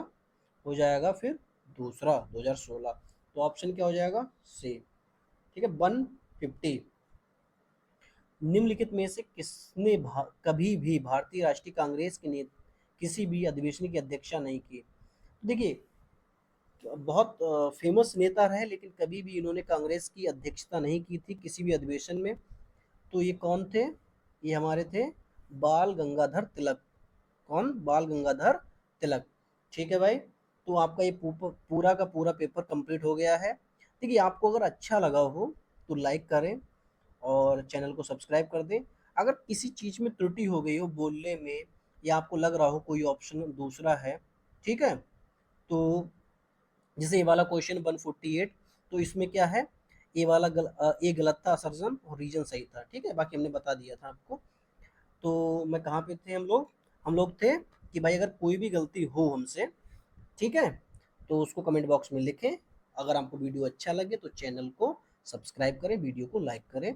हो जाएगा फिर दूसरा 2016। तो ऑप्शन क्या हो जाएगा? सी। ठीक है। 150, निम्नलिखित में से किसने कभी भी भारतीय राष्ट्रीय कांग्रेस के किसी भी अधिवेशन की अध्यक्षता नहीं की? देखिए बहुत फेमस नेता रहे, लेकिन कभी भी इन्होंने कांग्रेस की अध्यक्षता नहीं की थी किसी भी अधिवेशन में। तो ये कौन थे? ये हमारे थे बाल गंगाधर तिलक। कौन? बाल गंगाधर तिलक। ठीक है भाई, तो आपका ये पूरा का पूरा पेपर कंप्लीट हो गया है। देखिए आपको अगर अच्छा लगा हो तो लाइक करें और चैनल को सब्सक्राइब कर दें। अगर किसी चीज़ में त्रुटि हो गई हो बोलने में, या आपको लग रहा हो कोई ऑप्शन दूसरा है, ठीक है, तो जैसे ये वाला क्वेश्चन 148, तो इसमें क्या है? ए गलत था असरजन और रीजन सही था, ठीक है, बाकी हमने बता दिया था आपको। तो मैं कहाँ पे थे हम लोग थे कि भाई अगर कोई भी गलती हो हमसे, ठीक है, तो उसको कमेंट बॉक्स में लिखें। अगर आपको वीडियो अच्छा लगे तो चैनल को सब्सक्राइब करें, वीडियो को लाइक करें।